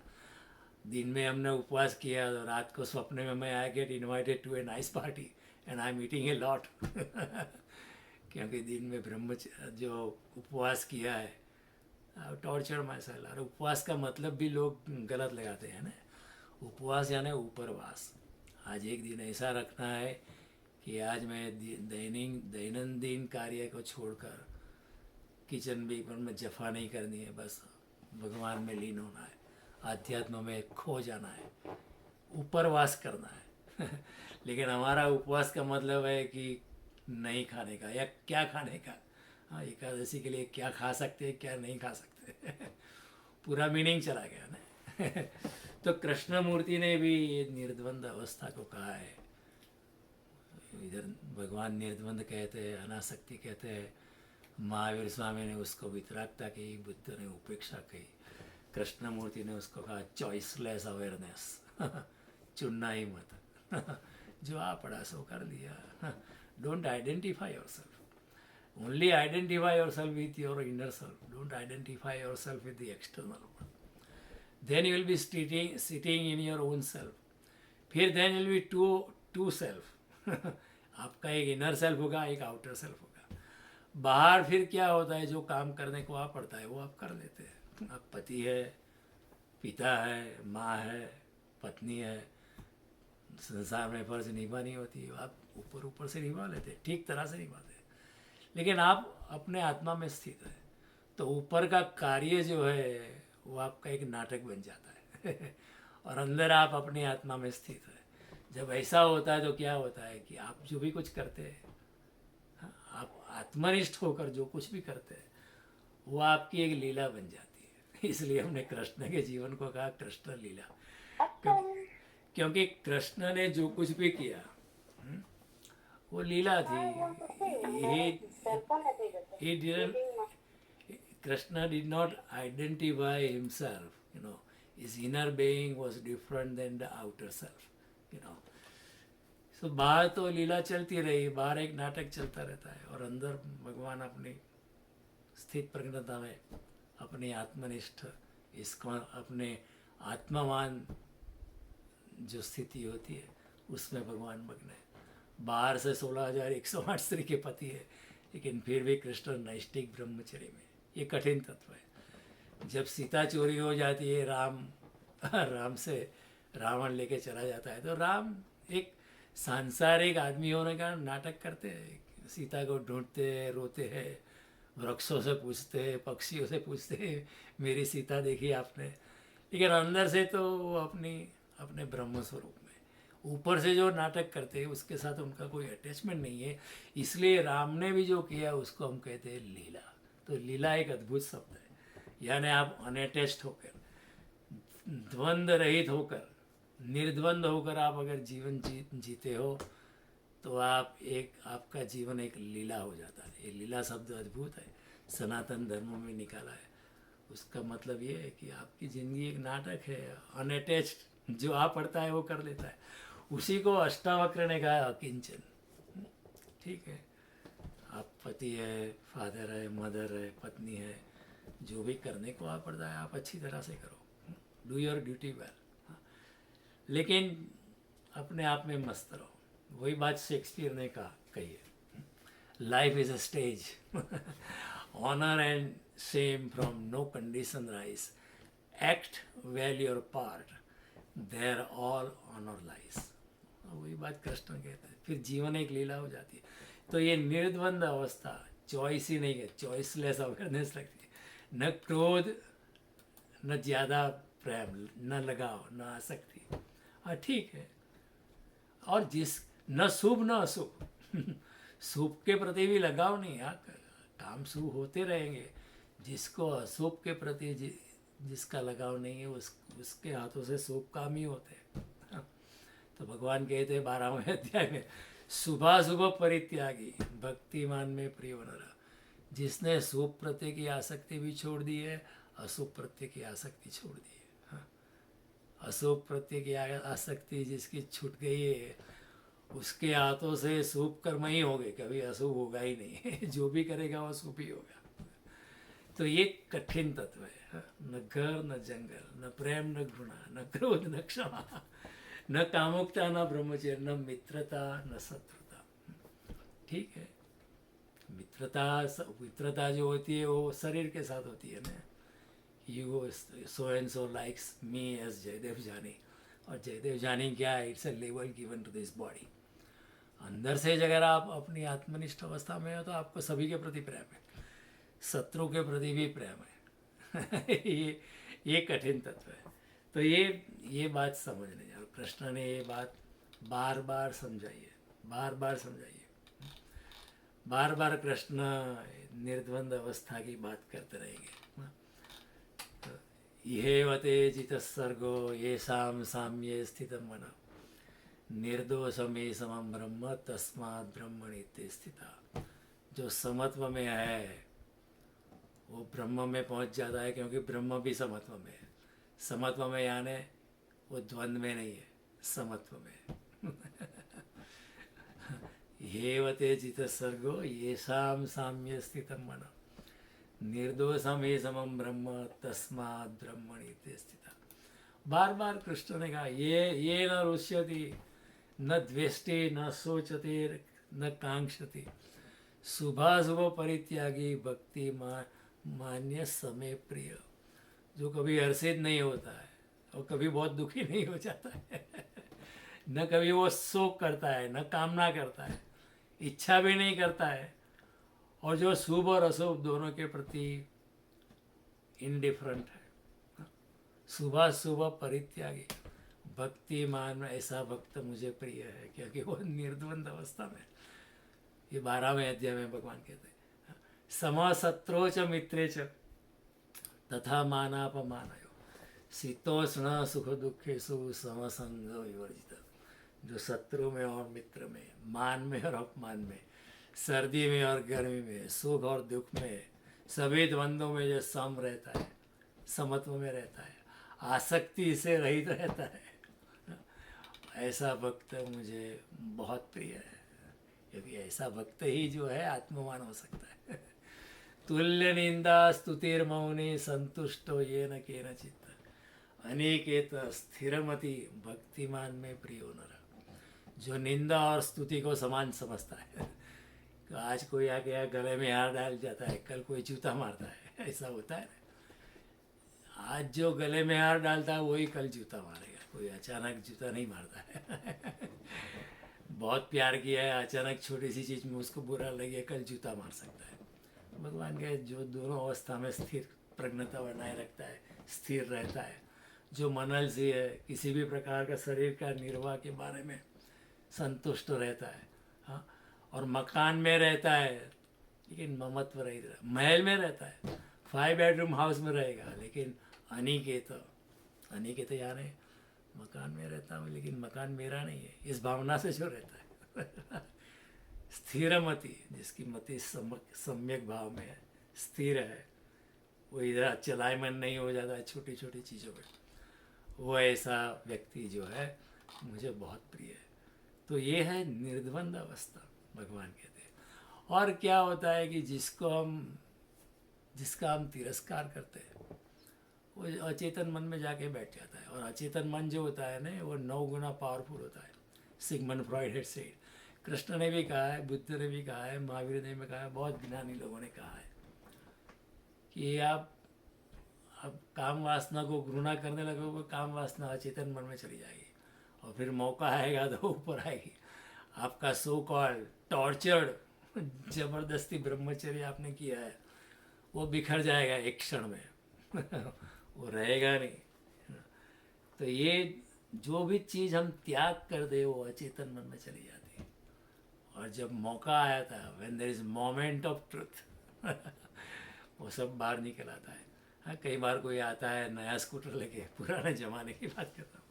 दिन में हमने उपवास किया तो रात को सपने में मैं I get invited to a nice party and I am eating a lot. क्योंकि दिन में जो उपवास किया है, टॉर्चर माई सेल्फ। और उपवास का मतलब भी लोग गलत लगाते हैं ना। उपवास यानी ऊपरवास। आज एक दिन ऐसा रखना है कि आज मैं दैनंदिन कार्य को छोड़कर किचन भी पर में जफा नहीं करनी है, बस भगवान में लीन होना है, आध्यात्म में खो जाना है, उपरवास करना है। लेकिन हमारा उपवास का मतलब है कि नहीं खाने का या क्या खाने का। हाँ, एकादशी के लिए क्या खा सकते हैं क्या नहीं खा सकते। पूरा मीनिंग चला गया ना। तो कृष्ण मूर्ति ने भी ये निर्द्वंद अवस्था को कहा है। इधर भगवान निर्द्वंद कहते हैं, अनासक्ति कहते हैं। महावीर स्वामी ने उसको वितरागता कही, बुद्ध ने उपेक्षा कही, कृष्ण मूर्ति ने उसको कहा चॉइसलेस अवेयरनेस। चुनना ही मत। जो आ पड़ा सो कर लिया। Don't identify yourself, only identify yourself with your inner self, don't identify yourself with the external one. Then you will be sitting in your own self. फिर then will be to self. आपका एक इनर सेल्फ होगा, एक आउटर सेल्फ होगा। बाहर फिर क्या होता है, जो काम करने को आ पड़ता है वो आप कर लेते हैं। आप पति है, पिता है, माँ है, पत्नी है, संसार में फर्ज निभानी होती है, आप ऊपर ऊपर से निभा लेते हैं, ठीक तरह से निभाते हैं। लेकिन आप अपने आत्मा में स्थित है, तो ऊपर का कार्य जो है वो आपका एक नाटक बन जाता है। और अंदर आप अपनी आत्मा में स्थित है। जब ऐसा होता है तो क्या होता है कि आप जो भी कुछ करते हैं, आप आत्मनिष्ठ होकर जो कुछ भी करते हैं वो आपकी एक लीला बन जाती है। इसलिए हमने कृष्ण के जीवन को कहा कृष्ण लीला, क्योंकि कृष्ण ने जो कुछ भी किया वो लीला थी। Krishna did not identify himself, his inner being was different than the outer self, So बाहर तो लीला चलती रही, बाहर एक नाटक चलता रहता है, और अंदर भगवान अपनी स्थित प्रज्ञता में अपनी आत्मनिष्ठ, इसको अपने आत्मवान जो स्थिति होती है उसमें भगवान मग्न है। बाहर से 16,108 स्त्री के पति है, लेकिन फिर भी कृष्ण नैष्ठिक ब्रह्मचर्य में। ये कठिन तत्व है। जब सीता चोरी हो जाती है, राम से रावण लेके चला जाता है, तो राम एक सांसारिक आदमी होने का नाटक करते हैं। सीता को ढूंढते हैं, रोते हैं, वृक्षों से पूछते हैं, पक्षियों से पूछते हैं, मेरी सीता देखी आपने। लेकिन अंदर से तो वो अपने ब्रह्म स्वरूप में, ऊपर से जो नाटक करते हैं उसके साथ उनका कोई अटैचमेंट नहीं है। इसलिए राम ने भी जो किया उसको हम कहते हैं लीला। तो लीला एक अद्भुत शब्द है, यानी आप अनअटैच्ड होकर, द्वंद्व रहित होकर, निर्द्वंद होकर आप अगर जीवन जीते हो तो आपका जीवन एक लीला हो जाता है। ये लीला शब्द अद्भुत है, सनातन धर्म में निकाला है। उसका मतलब ये है कि आपकी ज़िंदगी एक नाटक है, अनअटैच्ड, जो आ पड़ता है वो कर लेता है। उसी को अष्टावक्र ने कहा अकिंचन। ठीक है, आप पति है, फादर है, मदर है, पत्नी है, जो भी करने को आ पड़ता है आप अच्छी तरह से करो, डू योर ड्यूटी वेल, लेकिन अपने आप में मस्त रहो। वही बात शेक्सपियर ने कही है, life is a stage, honour and same from no condition rise, act well your part, there all honour lies. वही बात कृष्ण कहते हैं। फिर जीवन एक लीला हो जाती है। तो ये निर्द्वंद अवस्था, चॉइस ही नहीं है, चॉइसलेस अवेयरनेस लगती है। न क्रोध, न ज़्यादा प्रेम, न लगाव, न आसक्ति। हाँ ठीक है। और न शुभ न अशुभ। शुभ के प्रति भी लगाव नहीं, हाँ काम शुभ होते रहेंगे। जिसको अशुभ के प्रति जिसका लगाव नहीं है उसके हाथों से शुभ काम ही होते हैं। तो भगवान कहते हैं 12वें अध्याय में, शुभा शुभ परित्यागी भक्तिमान में प्रिय बन रहा। जिसने शुभ प्रत्यय की आसक्ति भी छोड़ दी है, अशुभ प्रत्यय की आसक्ति छोड़ दी है। हाँ, अशुभ प्रत्यय की आसक्ति जिसकी छूट गई है, उसके हाथों से शुभ कर्म ही होंगे, कभी अशुभ होगा ही नहीं। जो भी करेगा वो शुभ ही होगा। तो ये कठिन तत्व है। हाँ, न घर न जंगल, न प्रेम न घृणा, न क्रोध न क्षमा, न कामुकता न ब्रह्मचर्य, न मित्रता न शत्रुता। ठीक है, मित्रता जो होती है वो शरीर के साथ होती है ना। You so and so likes me as Jaidev Jani, और जयदेव जानी क्या है? It's a level given to this body. अंदर से अगर आप अपनी आत्मनिष्ठ अवस्था में हो तो आपको सभी के प्रति प्रेम है, शत्रु के प्रति भी प्रेम है। ये कठिन तत्व है। तो ये बात समझने, और कृष्ण ने ये बात बार बार समझाई है, बार बार समझाई है। बार बार कृष्ण निर्द्वंद अवस्था की बात करते रहेंगे। इहेवते जितस्सर्गो येषां साम्ये स्थितं मन, निर्दोषमे समं ब्रह्म तस्मात् ब्रह्मणि स्थिता। जो समत्व में है वो ब्रह्म में पहुंच जाता है, क्योंकि ब्रह्म भी समत्व में है। समत्व में यानी वो द्वंद्व में नहीं है, समत्व में। हेवते जितस्सर्गो येषां साम्ये स्थितं मन, निर्दोषमे समं ब्रह्म तस्मात् ब्रह्मणि स्थिता। बार बार कृष्ण ने कहा, ये न रुष्यति न द्वेष्टि न शोचते न कांक्षति, शुभाशुभ परित्यागी भक्ति मान्य समय प्रिय। जो कभी हर्षित नहीं होता है और कभी बहुत दुखी नहीं हो जाता है, न कभी वो शोक करता है, न कामना करता है, इच्छा भी नहीं करता है, और जो शुभ और अशुभ दोनों के प्रति इंडिफरेंट है। शुभ शुभ परित्यागी भक्तिमान में, ऐसा भक्त मुझे प्रिय है, क्योंकि वो निर्द्वंद अवस्था में। ये 12वें अध्याय में भगवान कहते हैं, समशत्रो च मित्रे च तथा मानापमानयो, शीतोष्ण सुख दुखेषु समसंग विवर्जित। जो शत्रु में और मित्र में, मान में और अपमान में, सर्दी में और गर्मी में, सुख और दुख में, सभी द्वंद्वों में जो सम रहता है, समत्व में रहता है, आसक्ति से रहित रहता है, ऐसा भक्त मुझे बहुत प्रिय है। क्योंकि ऐसा भक्त ही जो है आत्मवान हो सकता है। तुल्य निंदा स्तुतिर्मौनि संतुष्टो येन केनचित्, अनिकेत स्थिरमति भक्तिमान में प्रियो नर। जो निंदा और स्तुति को समान समझता है, तो आज कोई आ गया गले में हार डाल जाता है, कल कोई जूता मारता है, ऐसा होता है। आज जो गले में हार डालता है वही कल जूता मारेगा, कोई अचानक जूता नहीं मारता है। बहुत प्यार किया है, अचानक छोटी सी चीज़ में उसको बुरा लगे, कल जूता मार सकता है। भगवान के जो दोनों अवस्था में स्थिर प्रज्ञता बनाए रखता है, स्थिर रहता है, जो मनलसी है, किसी भी प्रकार का शरीर का निर्वाह के बारे में संतुष्ट रहता है। हाँ, और मकान में रहता है लेकिन ममत्व रहित, महल में रहता है, 5 बेडरूम हाउस में रहेगा, लेकिन अनिकेत यानी मकान में रहता हूँ लेकिन मकान मेरा नहीं है, इस भावना से जो रहता है। स्थिरमति, जिसकी मति सम्यक भाव में है, स्थिर है, वो इधर चलायमन नहीं हो जाता है छोटी छोटी चीज़ों में, वो ऐसा व्यक्ति जो है मुझे बहुत प्रिय है। तो ये है निर्द्वंद अवस्था, भगवान कहते हैं। और क्या होता है कि जिसका हम तिरस्कार करते हैं वो अचेतन मन में जाके बैठ जाता है, और अचेतन मन जो होता है ना वो 9 गुना पावरफुल होता है। Sigmund Freud had said, Krishna ने भी कहा है, बुद्ध ने भी कहा है, महावीर ने भी कहा है, बहुत ज्ञानी लोगों ने कहा है कि आप अब काम वासना को घृणा करने लगोगे, काम वासना अचेतन मन में चली जाएगी, और फिर मौका आएगा तो ऊपर आएगी। आपका सो कॉल्ड टॉर्चर्ड जबरदस्ती ब्रह्मचर्य आपने किया है वो बिखर जाएगा एक क्षण में। वो रहेगा नहीं। तो ये जो भी चीज़ हम त्याग कर दे वो अचेतन मन में चली जाती है, और जब मौका आया था, when there is moment of truth, वो सब बाहर निकल आता है। हाँ, कई बार कोई आता है नया स्कूटर लेके, पुराने ज़माने की बात करता हूँ,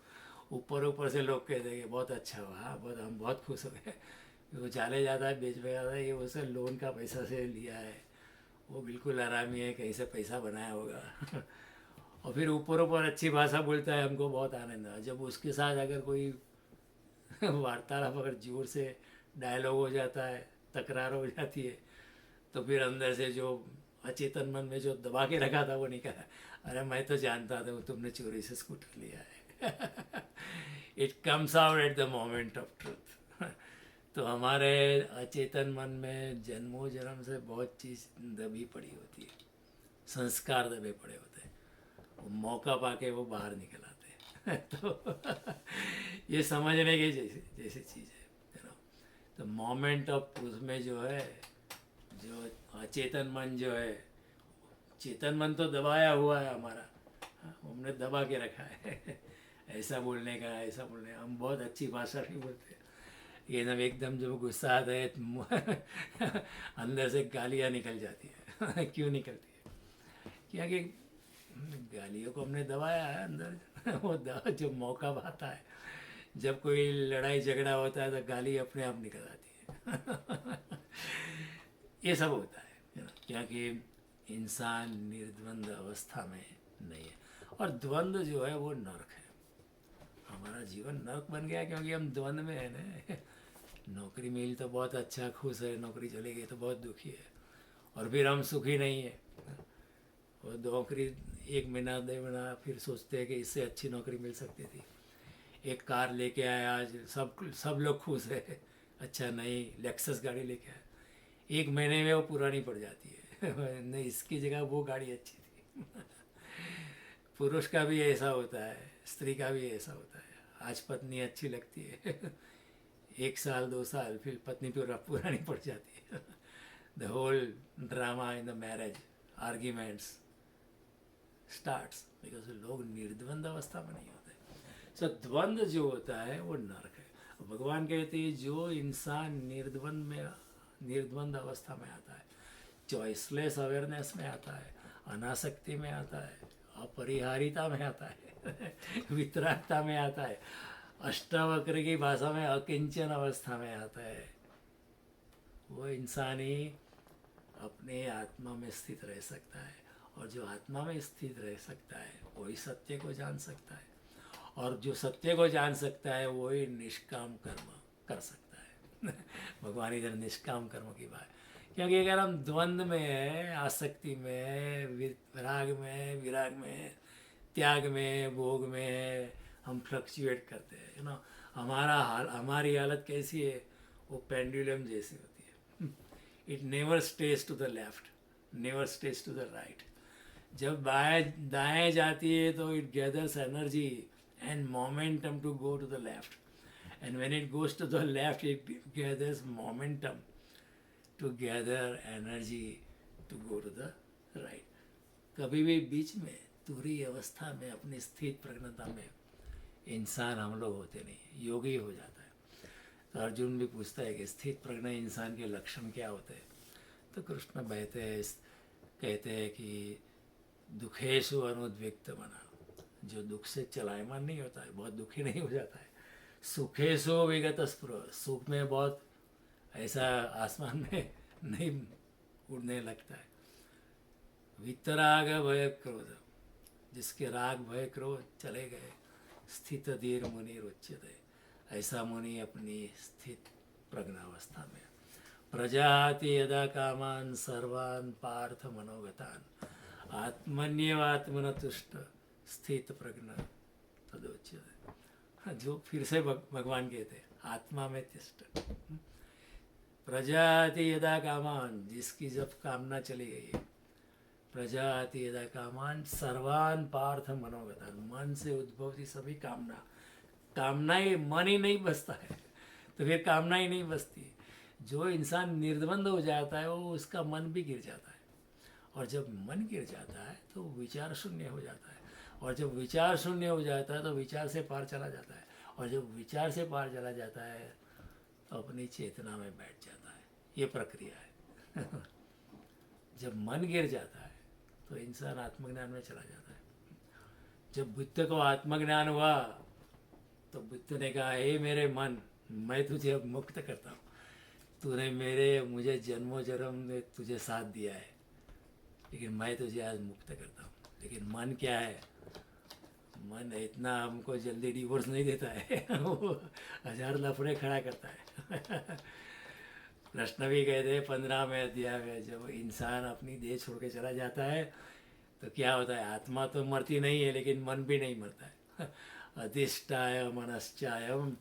ऊपर ऊपर से लोग कहते हैं कि बहुत अच्छा हुआ, हाँ बहुत, हम बहुत खुश हो गए। वो चाले जाता है, बेच में जाता है, ये उसे लोन का पैसा से लिया है, वो बिल्कुल आरामी है, कहीं से पैसा बनाया होगा। और फिर ऊपर ऊपर अच्छी भाषा बोलता है, हमको बहुत आनंद आता है। जब उसके साथ अगर कोई वार्तालाप अगर जोर से डायलॉग हो जाता है, तकरार हो जाती है, तो फिर अंदर से जो अचेतन मन में जो दबा के रखा था वो निकला, अरे मैं तो जानता था वो तुमने चोरी से स्कूटर लिया है। It comes out at the moment of truth. तो हमारे अचेतन मन में जन्मों जन्म से बहुत चीज़ दबी पड़ी होती है, संस्कार दबे पड़े होते हैं, वो मौका पाके वो बाहर निकल आते हैं। तो ये समझने की जैसी जैसी चीज़ है, यू नो। तो मोमेंट ऑफ ट्रूथ में जो है, जो अचेतन मन जो है, चेतन मन तो दबाया हुआ है हमारा, हाँ, हमने दबा के रखा है। ऐसा बोलने का, ऐसा बोलने का, हम बहुत अच्छी भाषा नहीं बोलते, ये जब एकदम जब गुस्सा आता है तो अंदर से गालियाँ निकल जाती है। क्यों निकलती है? क्योंकि गालियों को हमने दबाया है अंदर। वो जब मौका आता है, जब कोई लड़ाई झगड़ा होता है तो गाली अपने आप निकल आती है। ये सब होता है, क्योंकि इंसान निर्द्वंद अवस्था में नहीं है। और द्वंद्व जो है वो नरक है, हमारा जीवन नरक बन गया क्योंकि हम द्वंद्व में है ना। नौकरी मिली तो बहुत अच्छा, खुश है, नौकरी चली गई तो बहुत दुखी है, और फिर हम सुखी नहीं है। और नौकरी एक महीना 2 महीना, फिर सोचते हैं कि इससे अच्छी नौकरी मिल सकती थी। एक कार लेके आए आज, सब लोग खुश है, अच्छा नई लेक्सस गाड़ी लेके आए, 1 महीने में वो पुरानी पड़ जाती है। नहीं, इसकी जगह वो गाड़ी अच्छी थी। पुरुष का भी ऐसा होता है, स्त्री का भी ऐसा होता है। आज पत्नी अच्छी लगती है, 1 साल 2 साल फिर पत्नी पुरानी पड़ जाती है। The whole drama in the marriage, arguments starts, because लोग निर्द्वंद अवस्था में नहीं होते। सो द्वंद्व जो होता है वो नरक है। भगवान कहते हैं जो इंसान निर्द्वंद अवस्था में आता है, चॉइसलेस अवेयरनेस में आता है, अनासक्ति में आता है, अपरिहारिता में आता है, वितरागता में आता है, अष्टावक्र की भाषा में अकिंचन अवस्था में आता है, वो इंसान ही अपने आत्मा में स्थित रह सकता है। और जो आत्मा में स्थित रह सकता है वही सत्य को जान सकता है, और जो सत्य को जान सकता है वही निष्काम कर्म कर सकता है। भगवान इधर निष्काम कर्म की बात, क्योंकि अगर हम द्वंद्व में है, आसक्ति में है, राग में, विराग में, त्याग में, भोग में हम फ्लक्चुएट करते हैं, यू नो। हमारी हालत कैसी है? वो पेंडुलम जैसी होती है। It never stays to the left, never stays to the right. जब बाएं दाएं जाती है तो it gathers energy and momentum to go to the left, and when it goes to the left it gathers momentum to gather energy to go to the right. कभी भी बीच में तुरी अवस्था में अपनी स्थित प्रज्ञता में इंसान हम लोग होते नहीं, योगी हो जाता है। तो अर्जुन भी पूछता है कि स्थित प्रज्ञ इंसान के लक्षण क्या होते हैं? तो कृष्ण बहते हैं, कहते हैं कि दुखेशु अनुद्विग्ध मना, जो दुख से चलायमान नहीं होता है, बहुत दुखी नहीं हो जाता है। सुखेशु विगत स्पृह, सुख में बहुत ऐसा आसमान में नहीं उड़ने लगता है। वितराग भय क्रोध, जिसके राग भय क्रोध चले गए, स्थित धीर मुनि उच्यते, ऐसा मुनि अपनी स्थित प्रज्ञावस्था में। प्रजाति यदा कामान सर्वान पार्थ मनोगतान, आत्मन्यवात्मन तुष्ट स्थित प्रज्ञ तदोच्यते। जो फिर से भगवान कहते हैं आत्मा में तिष्ठ। प्रजाति यदा कामान, जिसकी जब कामना चली गई है, प्रजाति यदा कामान सर्वान पार्थ मनोगतान, मन से उद्भवती सभी कामना ही, मन ही नहीं बसता है तो फिर कामना ही नहीं बसती। जो इंसान निर्द्वंद हो जाता है वो उसका मन भी गिर जाता है, और जब मन गिर जाता है तो विचार शून्य हो जाता है, और जब विचार शून्य हो जाता है तो विचार से पार चला जाता है, और जब विचार से पार चला जाता है तो अपनी चेतना में बैठ जाता है। ये प्रक्रिया है। जब मन गिर जाता है तो इंसान आत्मज्ञान में चला जाता है। जब बुद्ध को आत्मज्ञान हुआ तो बुद्ध ने कहा, हे मेरे मन, मैं तुझे अब मुक्त करता हूँ। तूने मुझे जन्मों जन्म में तुझे साथ दिया है, लेकिन मैं तुझे आज मुक्त करता हूँ। लेकिन मन क्या है? मन इतना हमको जल्दी डिवोर्स नहीं देता है वो 1000 लफड़े खड़ा करता है कृष्ण भी कहते हैं 15वें अध्याय में, जब इंसान अपनी देह छोड़ के चला जाता है तो क्या होता है? आत्मा तो मरती नहीं है, लेकिन मन भी नहीं मरता है अधिष्ठाय मनश्चायम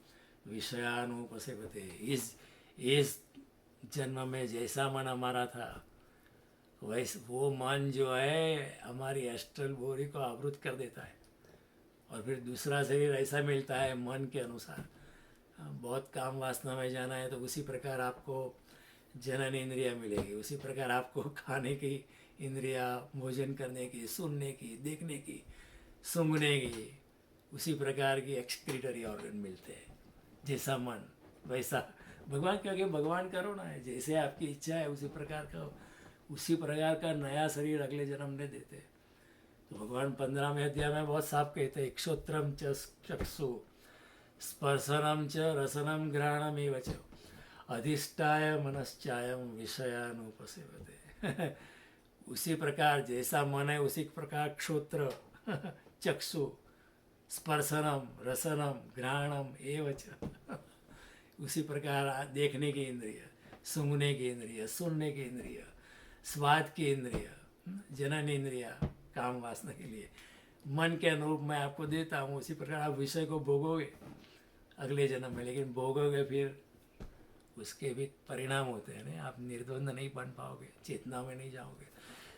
विषयानुपसेवते। इस जन्म में जैसा मन हमारा था, वैसे वो मन जो है हमारी एस्ट्रल बॉडी को आवृत कर देता है, और फिर दूसरा शरीर ऐसा मिलता है मन के अनुसार। बहुत काम वासना में जाना है तो उसी प्रकार आपको जनन इंद्रिया मिलेगी, उसी प्रकार आपको खाने की इंद्रिया, भोजन करने की, सुनने की, देखने की, सूंघने की, उसी प्रकार की एक्सक्रीटरी ऑर्गन मिलते हैं। जैसा मन वैसा भगवान, क्योंकि भगवान करो ना, जैसे आपकी इच्छा है उसी प्रकार का नया शरीर अगले जन्म में देते हैं। तो भगवान 15वें अध्याय में बहुत साफ कहते हैं, क्षोत्रम च चक्षु स्पर्शनम च रसनम घ्राणम एव च अधिष्ठाय मनश्चायम विषयानुपसेवते उसी प्रकार जैसा मन है उसी प्रकार क्षोत्र चक्षु स्पर्शनम रसनम घ्राणम एव च उसी प्रकार देखने की इंद्रिय, सूंघने की इंद्रिय, सुनने की इंद्रिय, स्वाद की इंद्रिय, जनन इंद्रिया काम वासना के लिए मन के अनुरूप मैं आपको देता हूँ। उसी प्रकार आप विषय को भोगोगे अगले जन्म में, लेकिन भोगोगे फिर उसके भी परिणाम होते हैं ना, आप निर्द्वंद नहीं बन पाओगे, चेतना में नहीं जाओगे।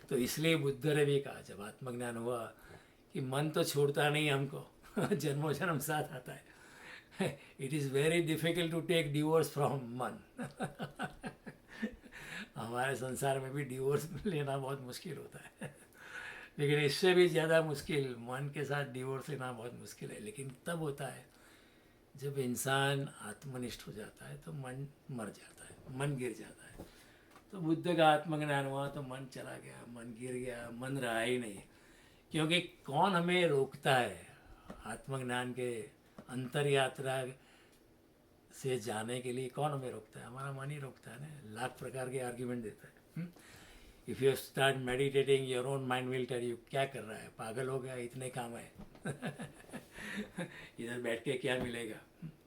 तो इसलिए बुद्ध ने भी कहा जब आत्मज्ञान हुआ कि मन तो छोड़ता नहीं हमको जन्मों जन्म साथ आता है। It is very difficult to take divorce from मन हमारे संसार में भी डिवोर्स लेना बहुत मुश्किल होता है लेकिन इससे भी ज़्यादा मुश्किल मन के साथ डिवोर्स लेना बहुत मुश्किल है। लेकिन तब होता है जब इंसान आत्मनिष्ठ हो जाता है तो मन मर जाता है, मन गिर जाता है। तो बुद्ध का आत्मज्ञान हुआ तो मन चला गया, मन गिर गया, मन रहा ही नहीं। क्योंकि कौन हमें रोकता है आत्मज्ञान के अंतर यात्रा से जाने के लिए? कौन हमें रोकता है? हमारा मन ही रोकता है ना, लाख प्रकार के आर्ग्यूमेंट देता है। If you start meditating your own mind will tell you क्या कर रहा है, पागल हो गया, इतने काम है इधर बैठ के क्या मिलेगा?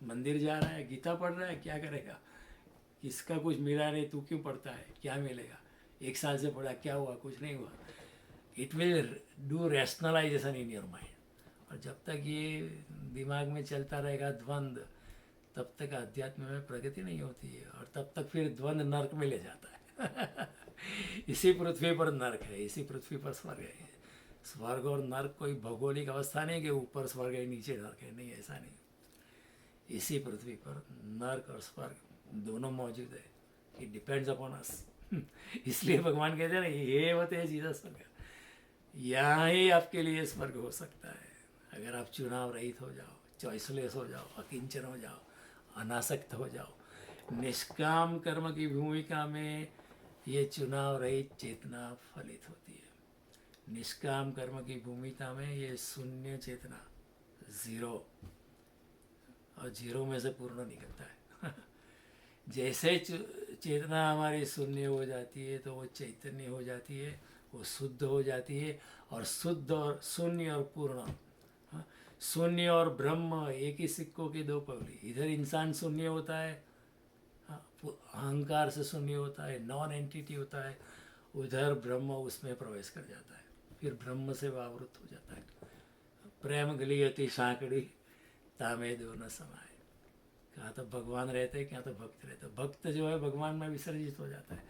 मंदिर जा रहा है, गीता पढ़ रहा है, क्या करेगा? किसका कुछ मिला नहीं, तू क्यों पढ़ता है, क्या मिलेगा? 1 साल से पढ़ा, क्या हुआ? कुछ नहीं हुआ। It will do rationalization in your mind. और जब तक ये दिमाग में चलता रहेगा द्वंद्व, तब तक अध्यात्म में प्रगति नहीं होती है, और तब तक फिर द्वंद्व नरक में ले जाता है इसी पृथ्वी पर नरक है, इसी पृथ्वी पर स्वर्ग है। स्वर्ग और नरक कोई भौगोलिक अवस्था नहीं कि ऊपर स्वर्ग है नीचे नरक है, नहीं, ऐसा नहीं। इसी पृथ्वी पर नरक और स्वर्ग दोनों मौजूद है। इट डिपेंड्स अपॉन अस इसलिए भगवान कहते हैं ना, ये होते हैं सीधा स्वर्ग, यहाँ ही आपके लिए स्वर्ग हो सकता है अगर आप चुनाव रहित हो जाओ, चॉइसलेस हो जाओ, अकिंचन हो जाओ, अनासक्त हो जाओ। निष्काम कर्म की भूमिका में ये चुनाव रहित चेतना फलित होती है। निष्काम कर्म की भूमिका में ये शून्य चेतना, जीरो, और जीरो में से पूर्ण निकलता है जैसे चेतना हमारी शून्य हो जाती है तो वो चैतन्य हो जाती है, वो शुद्ध हो जाती है। और शुद्ध और शून्य और पूर्ण, शून्य और ब्रह्म एक ही सिक्कों के 2 पगड़ी। इधर इंसान शून्य होता है, अहंकार से शून्य होता है, नॉन एंटिटी होता है, उधर ब्रह्म उसमें प्रवेश कर जाता है, फिर ब्रह्म से आवृत हो जाता है। प्रेम गलियति सांकड़ी तामे दो न समाए। कहाँ तो भगवान रहते हैं, क्या तो भक्त रहते हैं। भक्त जो है भगवान में विसर्जित हो जाता है।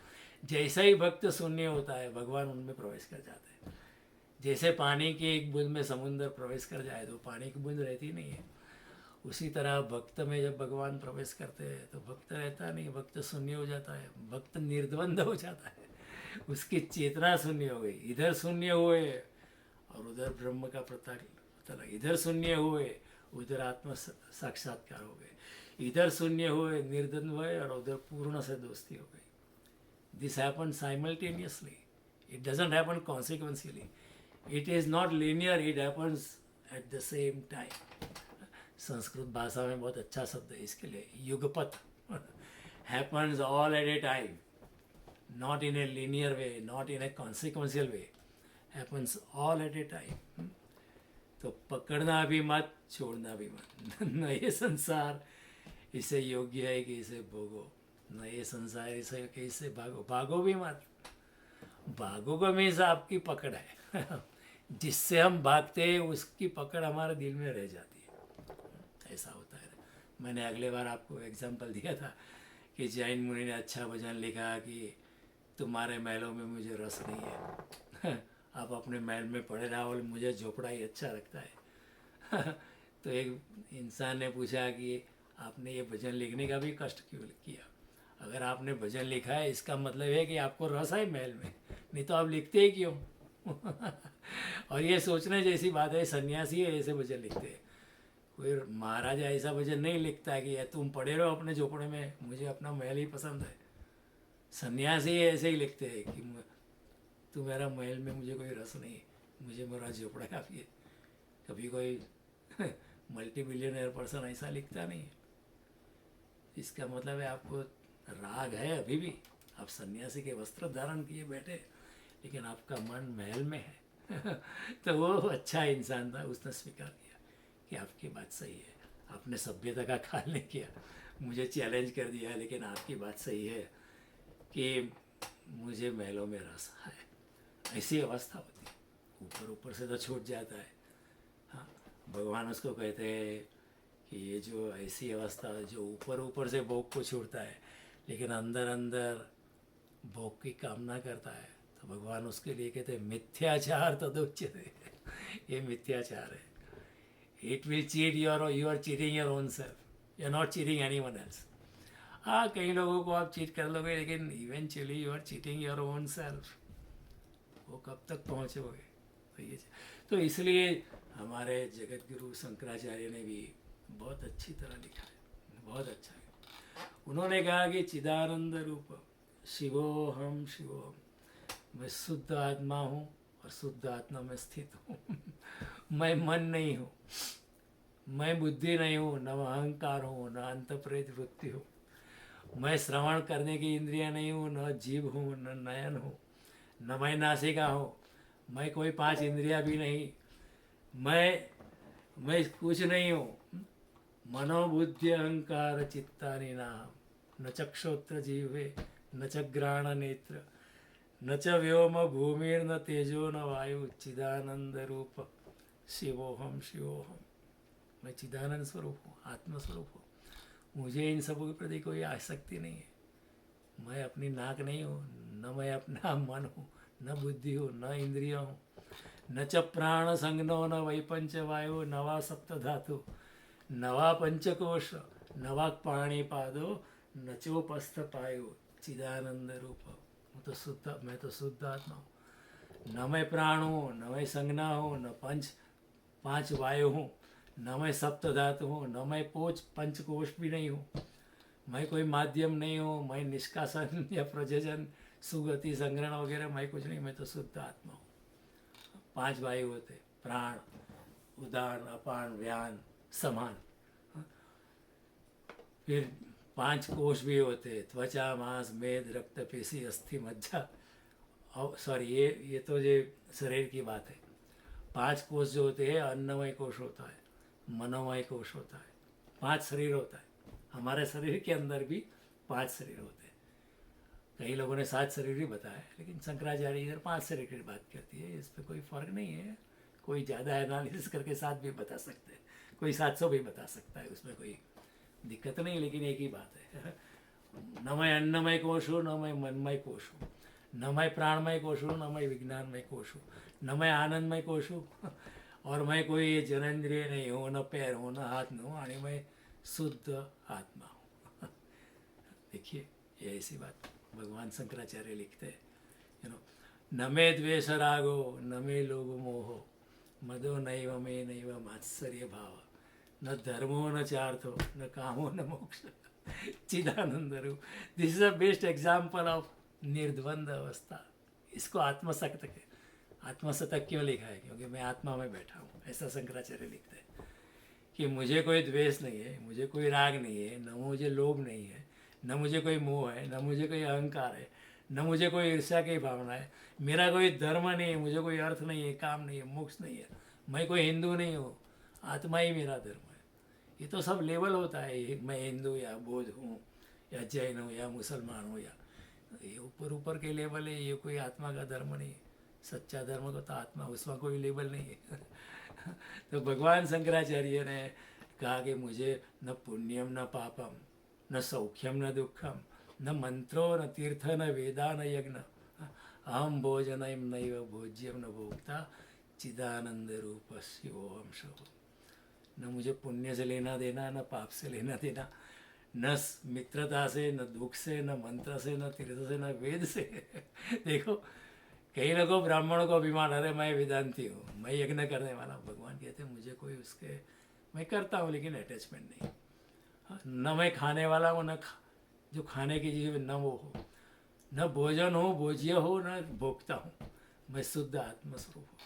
जैसा ही भक्त शून्य होता है भगवान उनमें प्रवेश कर जाते हैं। जैसे पानी की एक बूंद में समुद्र प्रवेश कर जाए तो पानी की बूंद रहती नहीं है, उसी तरह भक्त में जब भगवान प्रवेश करते हैं तो भक्त रहता नहीं, भक्त शून्य हो जाता है, भक्त निर्द्वंद हो जाता है, उसकी चेतना शून्य हो गई। इधर शून्य हुए और उधर ब्रह्म का पता लगा, इधर शून्य हुए उधर आत्म साक्षात्कार हो गए, इधर शून्य हुए निर्द्वंद हुए और उधर पूर्ण से दोस्ती हो गई। This happen simultaneously It doesn't happen consequentially. It is not linear, it happens at the same time. Sanskrit भाषा में बहुत अच्छा शब्द है इसके लिए, युगपत. Happens all at a time, not in a linear way, not in a consequential way. Happens all at a time. तो पकड़ना भी मत, छोड़ना भी मत. न ये संसार इसे योग्य है कि इसे भोगो, न ये संसार इसे कि इसे भागो. भागो भी मत. भागो का मीन्स आपकी पकड़ है. जिससे हम भागते हैं उसकी पकड़ हमारे दिल में रह जाती है. ऐसा होता है. मैंने अगले बार आपको एग्जाम्पल दिया था कि जैन मुनि ने अच्छा भजन लिखा कि तुम्हारे महलों में मुझे रस नहीं है. आप अपने महल में पड़े रहो, मुझे झोपड़ा ही अच्छा लगता है. तो एक इंसान ने पूछा कि आपने ये भजन लिखने का भी कष्ट क्यों किया? अगर आपने भजन लिखा है इसका मतलब है कि आपको रस है महल में, नहीं तो आप लिखते ही क्यों? और ये सोचने जैसी बात है. सन्यासी है ऐसे भजन लिखते हैं. कोई महाराजा ऐसा भजन नहीं लिखता है कि तुम पड़े रहो अपने झोपड़े में, मुझे अपना महल ही पसंद है. सन्यासी ऐसे ही लिखते हैं कि तू मेरा महल में मुझे कोई रस नहीं, मुझे मेरा झोपड़ा काफ़ी है. कभी कोई मल्टी मिलियनर पर्सन ऐसा लिखता नहीं है. इसका मतलब है आपको राग है अभी भी. आप सन्यासी के वस्त्र धारण किए बैठे, लेकिन आपका मन महल में है. तो वो अच्छा इंसान था, उसने स्वीकार किया कि आपकी बात सही है. आपने सभ्यता का ख्याल नहीं किया, मुझे चैलेंज कर दिया, लेकिन आपकी बात सही है कि मुझे महलों में रस है. ऐसी अवस्था होती है. ऊपर ऊपर से तो छूट जाता है. हाँ, भगवान उसको कहते हैं कि ये जो ऐसी अवस्था जो ऊपर ऊपर से भोग को छूटता है लेकिन अंदर अंदर भोग की कामना करता है, तो भगवान उसके लिए कहते हैं मिथ्याचार तदुच्यते. ये मिथ्याचार है. It will cheat you are cheating your own self, you are not cheating anyone else. हाँ, कई लोगों को आप चीट कर लोगे, लेकिन eventually you are cheating your own self. वो कब तक पहुँचोगे? तो इसलिए हमारे जगत गुरु शंकराचार्य ने भी बहुत अच्छी तरह लिखा है, बहुत अच्छा है. उन्होंने कहा कि चिदानंद रूप शिवोहम शिवोहम, मैं शुद्ध आत्मा हूँ और शुद्ध आत्मा में स्थित हूँ. मैं मन नहीं हूँ, मैं बुद्धि नहीं हूँ, न अहंकार हूँ, न अंतःप्रेत वृत्ति हूँ. मैं श्रवण करने की इंद्रिया नहीं हूँ, न जीभ हूँ, न नयन हूँ, न मैं नासिका हूँ. मैं कोई 5 इंद्रिया भी नहीं. मैं कुछ नहीं हूँ. मनोबुद्धि अहंकार चित्तानि नाहम्, न चक्षुत्र जीवे न च घ्राण नेत्र न च व्योम भूमिर्न तेजो न वायु चिदानंद रूप शिवोहम शिवोहम. मैं चिदानंद स्वरूप हूँ, आत्मस्वरूप हूँ. मुझे इन सबों के प्रति कोई आसक्ति नहीं है. मैं अपनी नाक नहीं हूँ, न मैं अपना मन हूँ, न बुद्धि हूँ, न इंद्रिय हूँ, न च प्राण संगनो, न वै पंच वायु, न वा सप्त धातु, न वा पंचकोश, न वा पाणिपादो, न चोपस्थ पायु चिदानंद रूप. मैं तो शुद्ध आत्मा हूँ. न मैं प्राण हूँ, न मैं संज्ञा हूँ, न 5 वायु हूँ, न मैं सप्त धातु हूँ, न मैं पंचकोश भी नहीं हूँ. मैं कोई माध्यम नहीं हूँ. मैं निष्कासन या प्रजनन सुगति संग्रहण वगैरह मैं कुछ नहीं. मैं तो शुद्ध आत्मा हूँ. 5 वायु होते, प्राण, उदान, अपान, व्यान, समान. फिर 5 कोश भी होते, त्वचा, मांस, मेद, रक्त, पेशी, अस्थि, मज्जा. सॉरी, ये तो ये शरीर की बात है. 5 कोश जो होते हैं, अन्नमय कोश होता है, मनोमय कोश होता है, 5 शरीर होता है. हमारे शरीर के अंदर भी 5 शरीर होते हैं. कई लोगों ने 7 शरीर भी बताया, लेकिन शंकराचार्य इधर 5 शरीर की बात करती है. इस पर कोई फ़र्क नहीं है. कोई ज़्यादा एनालिसिस करके 7 भी बता सकते हैं, कोई 700 भी बता सकता है, उसमें कोई दिक्कत नहीं. लेकिन एक ही बात है, न मैं अन्नमय कोश हूँ, न मैं मनमय कोश हूँ, न मैं प्राणमय कोश हूँ, न मैं विज्ञानमय कोश हूँ, न मैं आनंदमय कोश हूँ, और मैं कोई जनेन्द्रिय नहीं हूँ, न पैर हूँ, न हाथ न हूँ, और मैं शुद्ध आत्मा हूँ. देखिए, ये ऐसी बात भगवान शंकराचार्य लिखते हैं. न मे द्वेष रागो, न मे लोभ मोहो, मदो नैव मे नैव मात्सर्य भाव, न धर्मो न चार्थो, न कामो न मोक्ष चिदानंद रूप. This is the best example of निर्द्वंद अवस्था. इसको आत्मसतक क्यों लिखा है? क्योंकि मैं आत्मा में बैठा हूँ, ऐसा शंकराचार्य लिखते हैं कि मुझे कोई द्वेष नहीं है, मुझे कोई राग नहीं है, न मुझे लोभ नहीं है, न मुझे कोई मोह है, न मुझे कोई अहंकार है, न मुझे कोई ईर्ष्या की भावना है, मेरा कोई धर्म नहीं है, मुझे कोई अर्थ नहीं है, काम नहीं है, मोक्ष नहीं है, मैं कोई हिंदू नहीं हूँ, आत्मा ही मेरा धर्म है। ये तो सब लेवल होता है, मैं हिंदू या बौद्ध हूँ या जैन हूँ या मुसलमान हूँ, या ये ऊपर ऊपर के लेवल है, ये कोई आत्मा का धर्म नहीं है। सच्चा धर्म को तो आत्मा, उसमें कोई लेवल नहीं है। तो भगवान शंकराचार्य ने कहा कि मुझे न पुण्यम न पापम, न सौख्यम न दुखम, न मंत्रो न तीर्थ न वेदा न यज्ञ, अहम भोजनम नैव भोज्यम न भोक्ता चिदानंद रूप शिवोहम शव। न मुझे पुण्य से लेना देना, न पाप से लेना देना, न मित्रता से, न दुख से, न मंत्र से, न तीर्थ से, न वेद से। देखो, कई लोगों ब्राह्मणों को अभिमान, अरे मैं वेदांती हूँ, मैं यज्ञ करने वाला हूँ। भगवान कहते हैं मुझे कोई उसके, मैं करता हूँ लेकिन अटैचमेंट नहीं। हाँ, न मैं खाने वाला हूँ, न जो खाने की चीज़ न वो हो, न भोजन हो, भोज्य हो, न भोगता हूँ, मैं शुद्ध आत्मस्वरूप हूँ।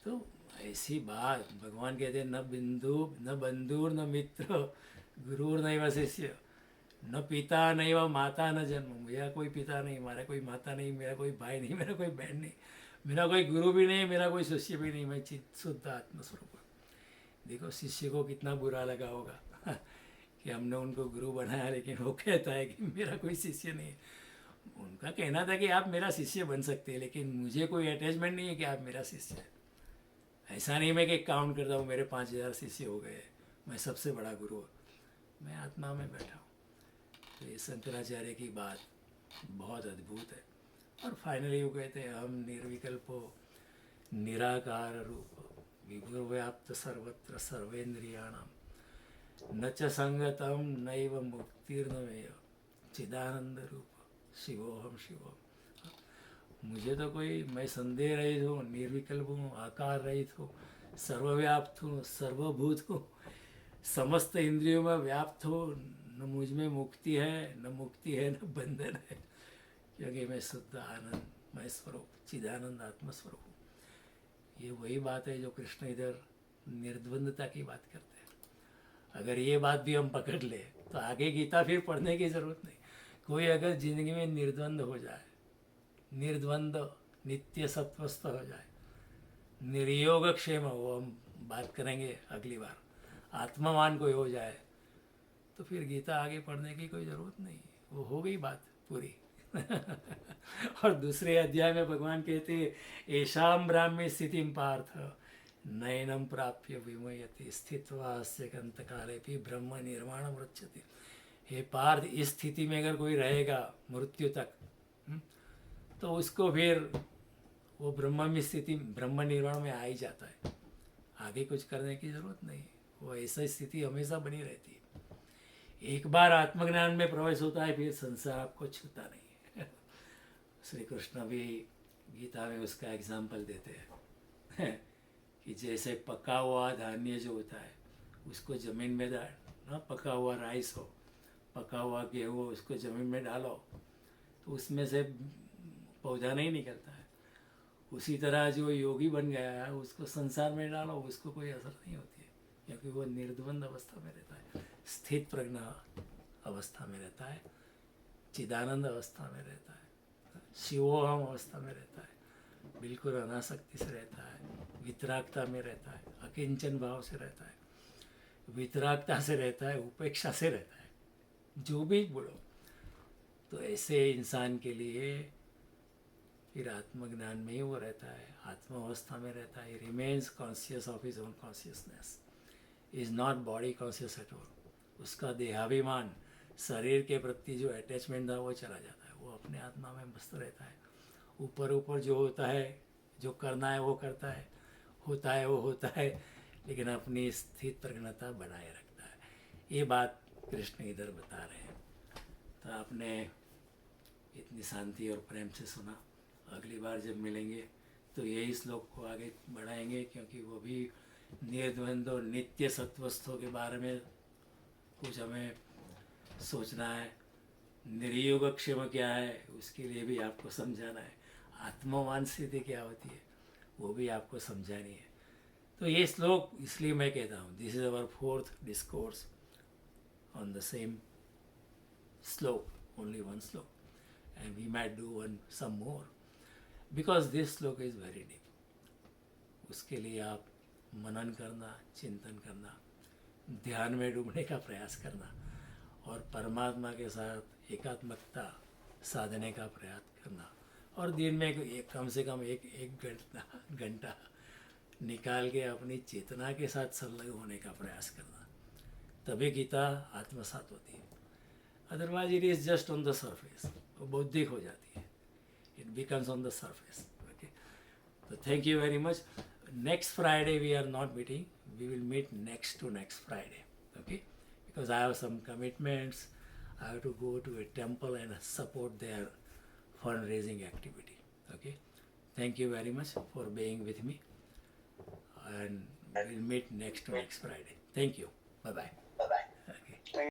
तो ऐसी बात भगवान कहते हैं, न बिंदु न बंधुर न मित्र गुरुर नैव शिष्य, न पिता नहीं व माता न जन्म। मेरा कोई पिता नहीं, मेरा कोई माता नहीं, मेरा कोई भाई नहीं, मेरा कोई बहन नहीं, मेरा कोई गुरु भी नहीं, मेरा कोई शिष्य भी नहीं, मैं चित्त शुद्ध आत्मस्वरूप हूँ। देखो शिष्य को कितना बुरा लगा होगा कि हमने उनको गुरु बनाया, लेकिन वो कहता है कि मेरा कोई शिष्य नहीं है। उनका कहना था कि आप मेरा शिष्य बन सकते हैं, लेकिन मुझे कोई अटैचमेंट नहीं है कि आप मेरा शिष्य है। ऐसा नहीं मैं कि काउंट करता हूँ मेरे 5000 शिष्य हो गए, मैं सबसे बड़ा गुरु हूँ। मैं आत्मा में बैठा हूँ। तो ये शंकराचार्य की बात बहुत अद्भुत है। और फाइनली वो कहते हैं, हम निर्विकल्पो निराकार रूप विभुर्व्याप्त सर्वत्र सर्वेन्द्रियाणाम न च संगतम नैव मुक्तिर्नमेय चिदानंद रूप शिवोहम शिवोहम। मुझे तो कोई, मैं संदेह रहित हूँ, निर्विकल्प हूँ, आकार रहित हूँ, सर्वव्याप्त हूँ, सर्वभूत हूँ, समस्त इंद्रियों में व्याप्त हो, न मुझ में मुक्ति है, न न बंधन है, क्योंकि मैं शुद्ध आनंद, मैं स्वरूप चिदानंद आत्मस्वरूप हूँ। ये वही बात है जो कृष्ण इधर निर्द्वंदता की बात करते हैं। अगर ये बात भी हम पकड़ ले तो आगे गीता फिर पढ़ने की जरूरत नहीं। कोई अगर जिंदगी में निर्द्वंद हो जाए, निर्द्वंद नित्य सत्वस्थ हो जाए, निर्योग क्षेम, वो हम बात करेंगे अगली बार, आत्मावान कोई हो जाए, तो फिर गीता आगे पढ़ने की कोई ज़रूरत नहीं, वो हो गई बात पूरी। और दूसरे अध्याय में भगवान कहते हैं, ऐशाम ब्राह्मी स्थितिम पार्थ नयनम प्राप्य विमयति स्थित्वा अस्य अंतकाले भी ब्रह्म निर्माण वृक्षति। हे पार्थ, इस स्थिति में अगर कोई रहेगा मृत्यु तक, तो उसको फिर वो ब्रह्म में स्थिति, ब्रह्म निर्वाण में आ ही जाता है। आगे कुछ करने की जरूरत नहीं, वो ऐसा स्थिति हमेशा बनी रहती है। एक बार आत्मज्ञान में प्रवेश होता है, फिर संसार आपको छूता नहीं है। श्री कृष्ण भी गीता में उसका एग्जाम्पल देते हैं कि जैसे पका हुआ धान्य जो होता है, उसको ज़मीन में ना, पका हुआ राइस हो, पका हुआ गेहूँ हो, उसको ज़मीन में डालो तो उसमें से पौधा नहीं निकलता है। उसी तरह जो योगी बन गया है, उसको संसार में डालो, उसको कोई असर नहीं होती है, क्योंकि वो निर्द्वंद अवस्था में रहता है, स्थित प्रज्ञ अवस्था में रहता है, चिदानंद अवस्था में रहता है, शिवोहम अवस्था में रहता है, बिल्कुल अनासक्ति से रहता है, वितरागता में रहता है, अकिंचन भाव से रहता है, वितरागता से रहता है, उपेक्षा से रहता है, जो भी बोलो। तो ऐसे इंसान के लिए फिर आत्मज्ञान में ही वो रहता है, आत्म अवस्था में रहता है, remains conscious of his own consciousness, is not body conscious at all. उसका देहाभिमान, शरीर के प्रति जो अटैचमेंट था वो चला जाता है, वो अपने आत्मा में मस्त रहता है। ऊपर ऊपर जो होता है, जो करना है वो करता है, होता है वो होता है, लेकिन अपनी स्थित प्रज्ञता बनाए रखता है। ये बात कृष्ण इधर बता रहे हैं। तो आपने इतनी शांति और प्रेम से सुना। अगली बार जब मिलेंगे तो यही श्लोक को आगे बढ़ाएंगे, क्योंकि वो भी निर्द्वंद और नित्य सत्वस्थों के बारे में कुछ हमें सोचना है। निर्योग क्षेम क्या है, उसके लिए भी आपको समझाना है। आत्मवान स्थिति क्या होती है वो भी आपको समझानी है। तो ये श्लोक इसलिए मैं कहता हूँ, this is our fourth discourse on the same shloka, only one shloka, and we might do one some more because this shloka is very deep. उसके लिए आप मनन करना, चिंतन करना, ध्यान में डूबने का प्रयास करना और परमात्मा के साथ एकात्मकता साधने का प्रयास करना, और दिन में कम से कम एक घंटा निकाल के अपनी चेतना के साथ संलग्न होने का प्रयास करना, तभी गीता आत्मसात होती है। Otherwise it is just on the surface, वो बौद्धिक हो जाती है, it becomes on the surface. Okay, तो thank you very much. Next Friday we are not meeting. We will meet next to next Friday. Okay? Because I have some commitments. I have to go to a temple and support their fundraising activity. Okay? Thank you very much for being with me. And we'll meet next to next Friday. Thank you. Bye-bye.